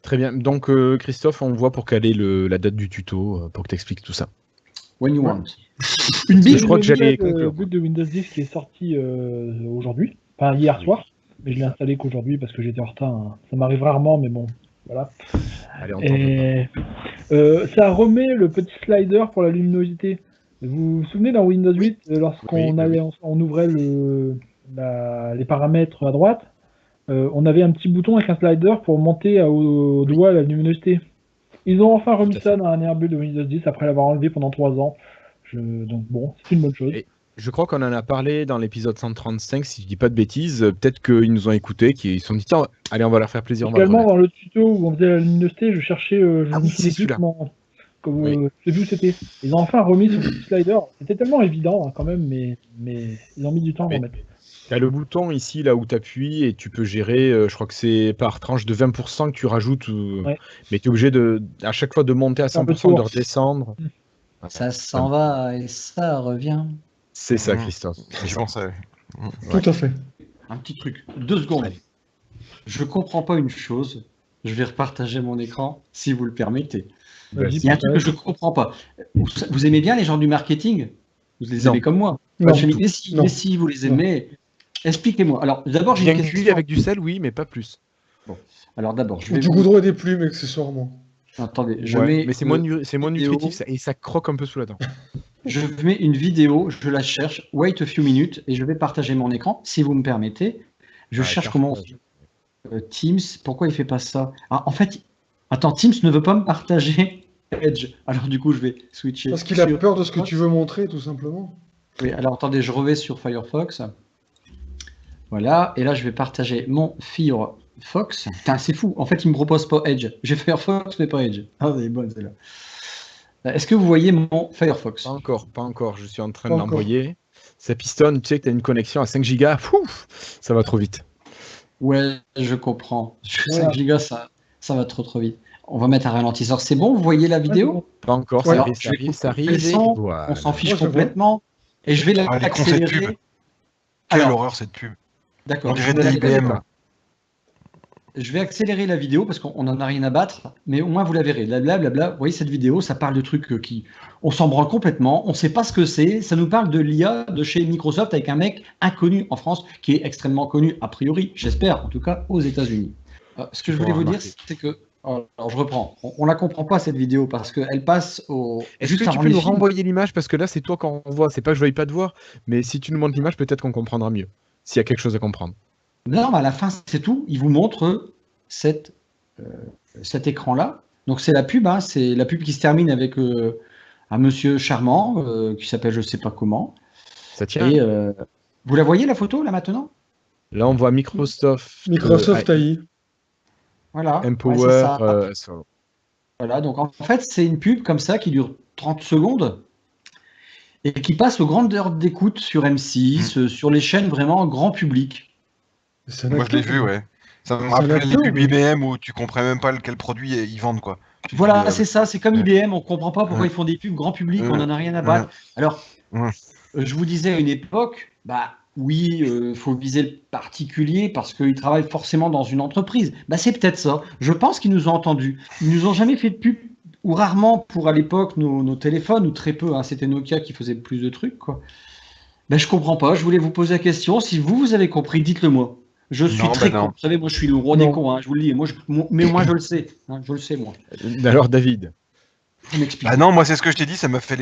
Très bien. Donc, Christophe, on voit pour caler la date du tuto, pour que tu expliques tout ça. When you want. Une bille, je crois que j'allais conclure. Boot de Windows 10 qui est sorti aujourd'hui, enfin hier soir, mais je l'ai installé qu'aujourd'hui parce que j'étais en retard. Hein. Ça m'arrive rarement, mais bon, voilà. Allez, on Et ça remet le petit slider pour la luminosité. Vous vous souvenez dans Windows 8, lorsqu'on on ouvrait les paramètres à droite, on avait un petit bouton avec un slider pour monter au doigt la luminosité. Ils ont enfin remis ça dans un Airbus de Windows 10 après l'avoir enlevé pendant 3 ans. Donc bon, c'est une bonne chose. Et je crois qu'on en a parlé dans l'épisode 135, si je dis pas de bêtises. Peut-être qu'ils nous ont écoutés, qu'ils se sont dit tiens, allez, on va leur faire plaisir. Également, dans le tuto où on faisait la luminosité, je cherchais. C'est celui-là. Je sais plus où c'était. Ils ont enfin remis ce petit slider. C'était tellement évident hein, quand même, mais ils ont mis du temps à remettre. Tu as le bouton ici, là où tu appuies, et tu peux gérer, je crois que c'est par tranche de 20% que tu rajoutes, mais tu es obligé à chaque fois de monter à 100%, de redescendre. Ça s'en va et ça revient. C'est ça, Christophe. Je pensais. Tout à fait. Un petit truc, 2 secondes. Je comprends pas une chose. Je vais repartager mon écran, si vous le permettez. Il y a un truc que je comprends pas. Vous aimez bien les gens du marketing? Vous les aimez comme moi? Non. Mais si vous les aimez, expliquez-moi. Alors, d'abord, j'ai une question. Cuit avec du sel, oui, mais pas plus. Bon. Alors, d'abord, je vais. Du goudron et des plumes, accessoirement. Attendez, mais c'est moins nutritif et ça croque un peu sous la dent. Je mets une vidéo, je la cherche, wait a few minutes, et je vais partager mon écran, si vous me permettez. Je cherche comment. Teams, pourquoi il fait pas ça? Ah, en fait, attends, Teams ne veut pas me partager Edge. Alors, du coup, je vais switcher. Parce qu'il a peur de ce que tu veux montrer, tout simplement. Oui, alors attendez, je revais sur Firefox. Voilà, et là, je vais partager mon Firefox. Putain, c'est fou. En fait, il me propose pas Edge. J'ai Firefox, mais pas Edge. Ah, elle est bonne, celle-là. Est-ce que vous voyez mon Firefox? Pas encore. Je suis en train de l'envoyer. Ça pistonne. Tu sais que tu as une connexion à 5 gigas. Pouf, ça va trop vite. Ouais, je comprends. 5 gigas, ça va trop vite. On va mettre un ralentisseur. C'est bon, vous voyez la vidéo? Pas encore, Ouais, ça arrive. Voilà. On s'en fiche complètement. Et je vais l'accélérer. Quelle horreur cette pub. D'accord. On dirait de l'IBM. Je vais accélérer la vidéo parce qu'on n'en a rien à battre, mais au moins vous la verrez. Blablabla. Vous voyez cette vidéo, ça parle de trucs qui. On s'en branle complètement, on ne sait pas ce que c'est. Ça nous parle de l'IA de chez Microsoft avec un mec inconnu en France qui est extrêmement connu, a priori, j'espère, en tout cas aux États-Unis. Ce que je voulais vous dire, c'est que. Alors je reprends. On la comprend pas cette vidéo parce qu'elle passe au. Est-ce que tu peux nous renvoyer l'image parce que là c'est toi qu'on voit. C'est pas que je veuille pas te voir, mais si tu nous montres l'image, peut-être qu'on comprendra mieux. S'il y a quelque chose à comprendre. Non, mais à la fin c'est tout. Il vous montre cet écran-là. Donc c'est la pub. Hein, c'est la pub qui se termine avec un monsieur charmant qui s'appelle je sais pas comment. Ça tient. Et vous la voyez la photo là maintenant? Là on voit Microsoft AI. Voilà. Empower. Voilà, donc en fait, c'est une pub comme ça qui dure 30 secondes et qui passe aux grandes heures d'écoute sur M6, sur les chaînes vraiment grand public. Moi, je l'ai vu, ouais. Ça me rappelle les pubs IBM où tu comprends même pas quel produit ils vendent, quoi. Voilà, c'est ça, c'est comme IBM, on comprend pas pourquoi ils font des pubs grand public, on n'en a rien à battre. Alors, je vous disais à une époque, oui, il faut viser le particulier parce qu'il travaille forcément dans une entreprise. C'est peut-être ça. Je pense qu'ils nous ont entendus. Ils nous ont jamais fait de pub, ou rarement pour à l'époque nos téléphones, ou très peu. Hein, c'était Nokia qui faisait plus de trucs, quoi. Je comprends pas. Je voulais vous poser la question. Si vous avez compris, dites-le moi. Je suis très con. Vous savez, moi, je suis le roi des cons. Hein, je vous le dis. Mais moi, je le sais. Hein, je le sais, moi. Alors, David. Ah non, moi c'est ce que je t'ai dit, ça m'a fait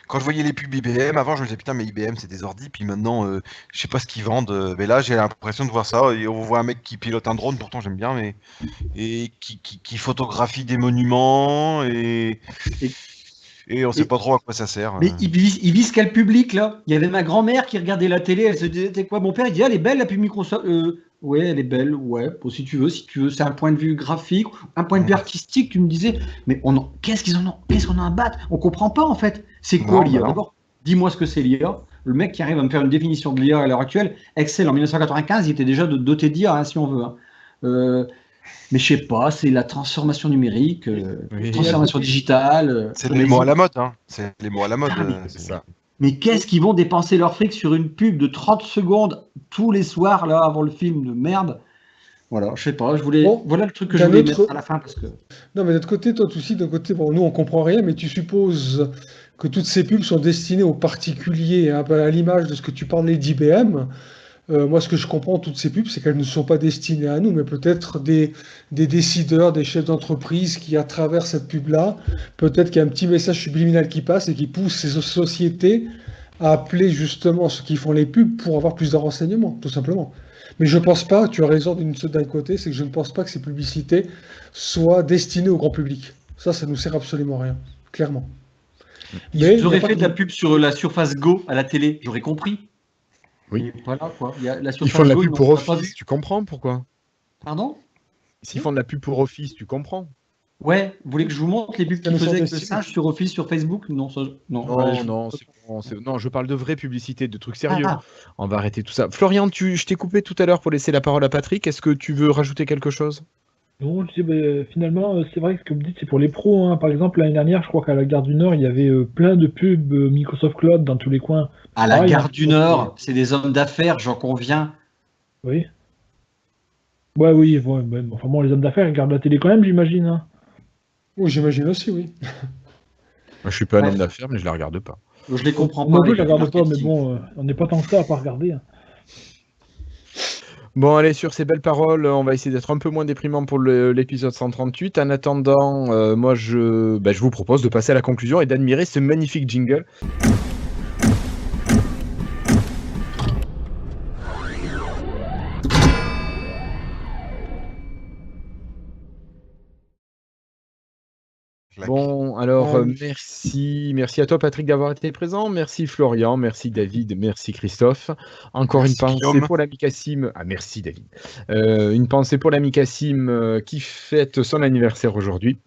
quand je voyais les pubs IBM, avant je me disais putain mais IBM c'est des ordis, puis maintenant je sais pas ce qu'ils vendent, mais là j'ai l'impression de voir ça, et on voit un mec qui pilote un drone, pourtant j'aime bien, mais et qui photographie des monuments, et on sait pas trop à quoi ça sert. Mais ils visent quel public là? Il y avait ma grand-mère qui regardait la télé, elle se disait t'es quoi? Mon père il dit ah, elle est belle la pub Microsoft. Ouais, elle est belle, ouais. Bon, si tu veux, c'est un point de vue graphique, un point de vue artistique. Tu me disais, mais qu'est-ce qu'on a à battre? On comprend pas en fait. C'est quoi l'IA? D'abord, dis-moi ce que c'est l'IA. Le mec qui arrive à me faire une définition de l'IA à l'heure actuelle, Excel en 1995, il était déjà doté d'IA, si on veut. Mais je sais pas, c'est la transformation numérique, transformation digitale. C'est les mots à la mode, hein. C'est les mots à la mode. C'est ça. Mais qu'est-ce qu'ils vont dépenser leur fric sur une pub de 30 secondes tous les soirs là avant le film de merde? Voilà, je sais pas, voilà le truc que je voulais mettre à la fin parce que. Non, mais d'un côté, toi aussi, d'un côté, bon, nous on comprend rien, mais tu supposes que toutes ces pubs sont destinées aux particuliers, hein, à l'image de ce que tu parlais d'IBM. Moi, ce que je comprends, toutes ces pubs, c'est qu'elles ne sont pas destinées à nous, mais peut-être des décideurs, des chefs d'entreprise qui, à travers cette pub-là, peut-être qu'il y a un petit message subliminal qui passe et qui pousse ces sociétés à appeler justement ceux qui font les pubs pour avoir plus de renseignements, tout simplement. Mais je pense pas, tu as raison d'un côté, c'est que je ne pense pas que ces publicités soient destinées au grand public. Ça nous sert absolument à rien, clairement. Ils auraient fait de la pub sur la Surface Go à la télé, j'aurais compris. Oui. Voilà, quoi. Ils font de la pub pour Office, tu comprends pourquoi? Pardon? S'ils font de la pub pour Office, tu comprends? Ouais, vous voulez que je vous montre les pubs qu'ils faisaient avec le singe sur Office, sur Facebook? Non, non, je parle de vraies publicités, de trucs sérieux. On va arrêter tout ça. Florian, je t'ai coupé tout à l'heure pour laisser la parole à Patrick. Est-ce que tu veux rajouter quelque chose? Non, finalement, c'est vrai que ce que vous dites, c'est pour les pros, hein. Par exemple, l'année dernière, je crois qu'à la Gare du Nord, il y avait plein de pubs Microsoft Cloud dans tous les coins. À la Gare du Nord, c'est des hommes d'affaires, j'en conviens. Oui. Oui. Enfin bon, les hommes d'affaires, ils regardent la télé quand même, j'imagine. Hein. Oui, j'imagine aussi, oui. Moi, je suis pas un homme d'affaires, mais je la regarde pas. Je les comprends pas. Moi, je la regarde pas, mais bon, on n'est pas tant que ça à pas regarder. Hein. Bon, allez, sur ces belles paroles, on va essayer d'être un peu moins déprimant pour l'épisode 138. En attendant, moi, je vous propose de passer à la conclusion et d'admirer ce magnifique jingle. Bon, alors merci à toi Patrick d'avoir été présent, merci Florian, merci David, merci Christophe. Encore une pensée pour l'ami Cassim. Ah merci David. Une pensée pour l'ami Cassim qui fête son anniversaire aujourd'hui,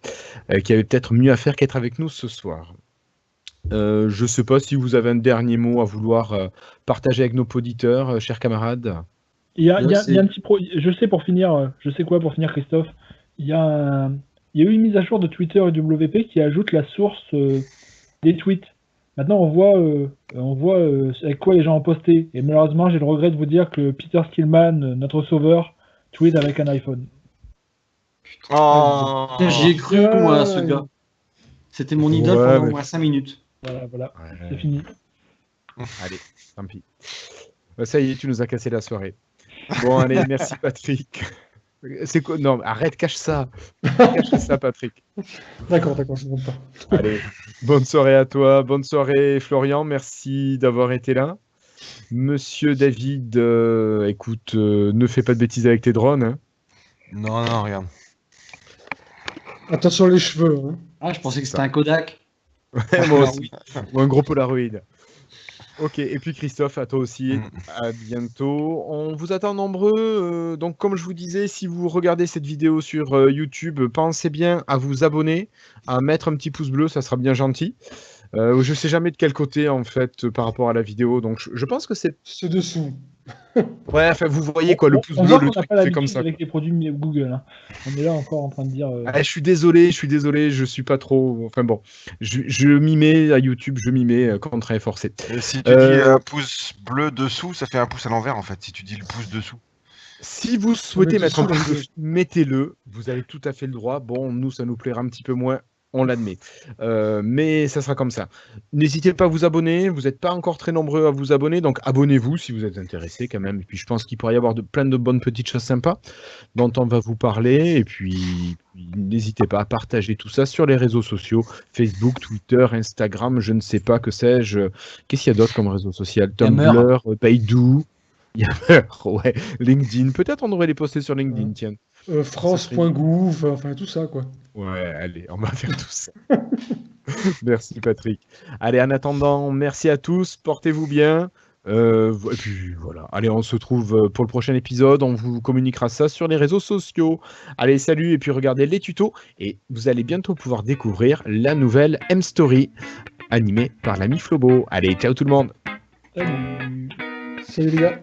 qui avait peut-être mieux à faire qu'être avec nous ce soir. Je ne sais pas si vous avez un dernier mot à vouloir partager avec nos auditeurs, chers camarades. Il y a un petit je sais pour finir Christophe, il y a eu une mise à jour de Twitter et WP qui ajoute la source des tweets. Maintenant, on voit avec quoi les gens ont posté. Et malheureusement, j'ai le regret de vous dire que Peter Skillman, notre sauveur, tweet avec un iPhone. Oh. J'y ai cru, moi, ce gars. C'était mon idole pendant au moins 5 minutes. Voilà. C'est fini. Allez, tant pis. Ça y est, tu nous as cassé la soirée. Bon, allez, merci Patrick. C'est quoi? Non, arrête, cache ça. Cache ça, Patrick. D'accord, je ne comprends pas. Allez, bonne soirée à toi. Bonne soirée, Florian. Merci d'avoir été là. Monsieur David, écoute, ne fais pas de bêtises avec tes drones. Hein. Non, rien. Attention les cheveux. Hein. Ah, je pensais que c'était un Kodak. Ouais, moi aussi. Ou un gros Polaroid. Ok, et puis Christophe, à toi aussi, à bientôt. On vous attend nombreux, donc comme je vous disais, si vous regardez cette vidéo sur YouTube, pensez bien à vous abonner, à mettre un petit pouce bleu, ça sera bien gentil. Je sais jamais de quel côté en fait par rapport à la vidéo, donc je pense que c'est dessous. Ouais, enfin vous voyez quoi, le pouce bleu, le truc fait comme ça. Avec les produits Google, hein. On est là encore en train de dire. Je suis désolé, je suis pas trop. Enfin bon, je m'y mets à YouTube, je m'y mets contre un forcé. Et si tu dis un pouce bleu dessous, ça fait un pouce à l'envers en fait. Si tu dis le pouce dessous. Si vous souhaitez mettre un pouce bleu, mettez-le. Vous avez tout à fait le droit. Bon, nous ça nous plaira un petit peu moins. On l'admet. Mais ça sera comme ça. N'hésitez pas à vous abonner. Vous n'êtes pas encore très nombreux à vous abonner. Donc abonnez-vous si vous êtes intéressés quand même. Et puis je pense qu'il pourrait y avoir plein de bonnes petites choses sympas dont on va vous parler. Et puis n'hésitez pas à partager tout ça sur les réseaux sociaux. Facebook, Twitter, Instagram, je ne sais pas, que sais-je. Qu'est-ce qu'il y a d'autre comme réseau social? Tumblr, Baidu, Yammer, ouais, LinkedIn. Peut-être on devrait les poster sur LinkedIn, tiens. France.gouv, enfin tout ça, quoi. Ouais, allez, on va faire tout ça. Merci Patrick. Allez, en attendant, merci à tous, portez-vous bien. Et puis voilà, allez, on se retrouve pour le prochain épisode, on vous communiquera ça sur les réseaux sociaux. Allez, salut, et puis regardez les tutos, et vous allez bientôt pouvoir découvrir la nouvelle M-Story, animée par l'ami Flobo. Allez, ciao tout le monde. Salut. Salut les gars.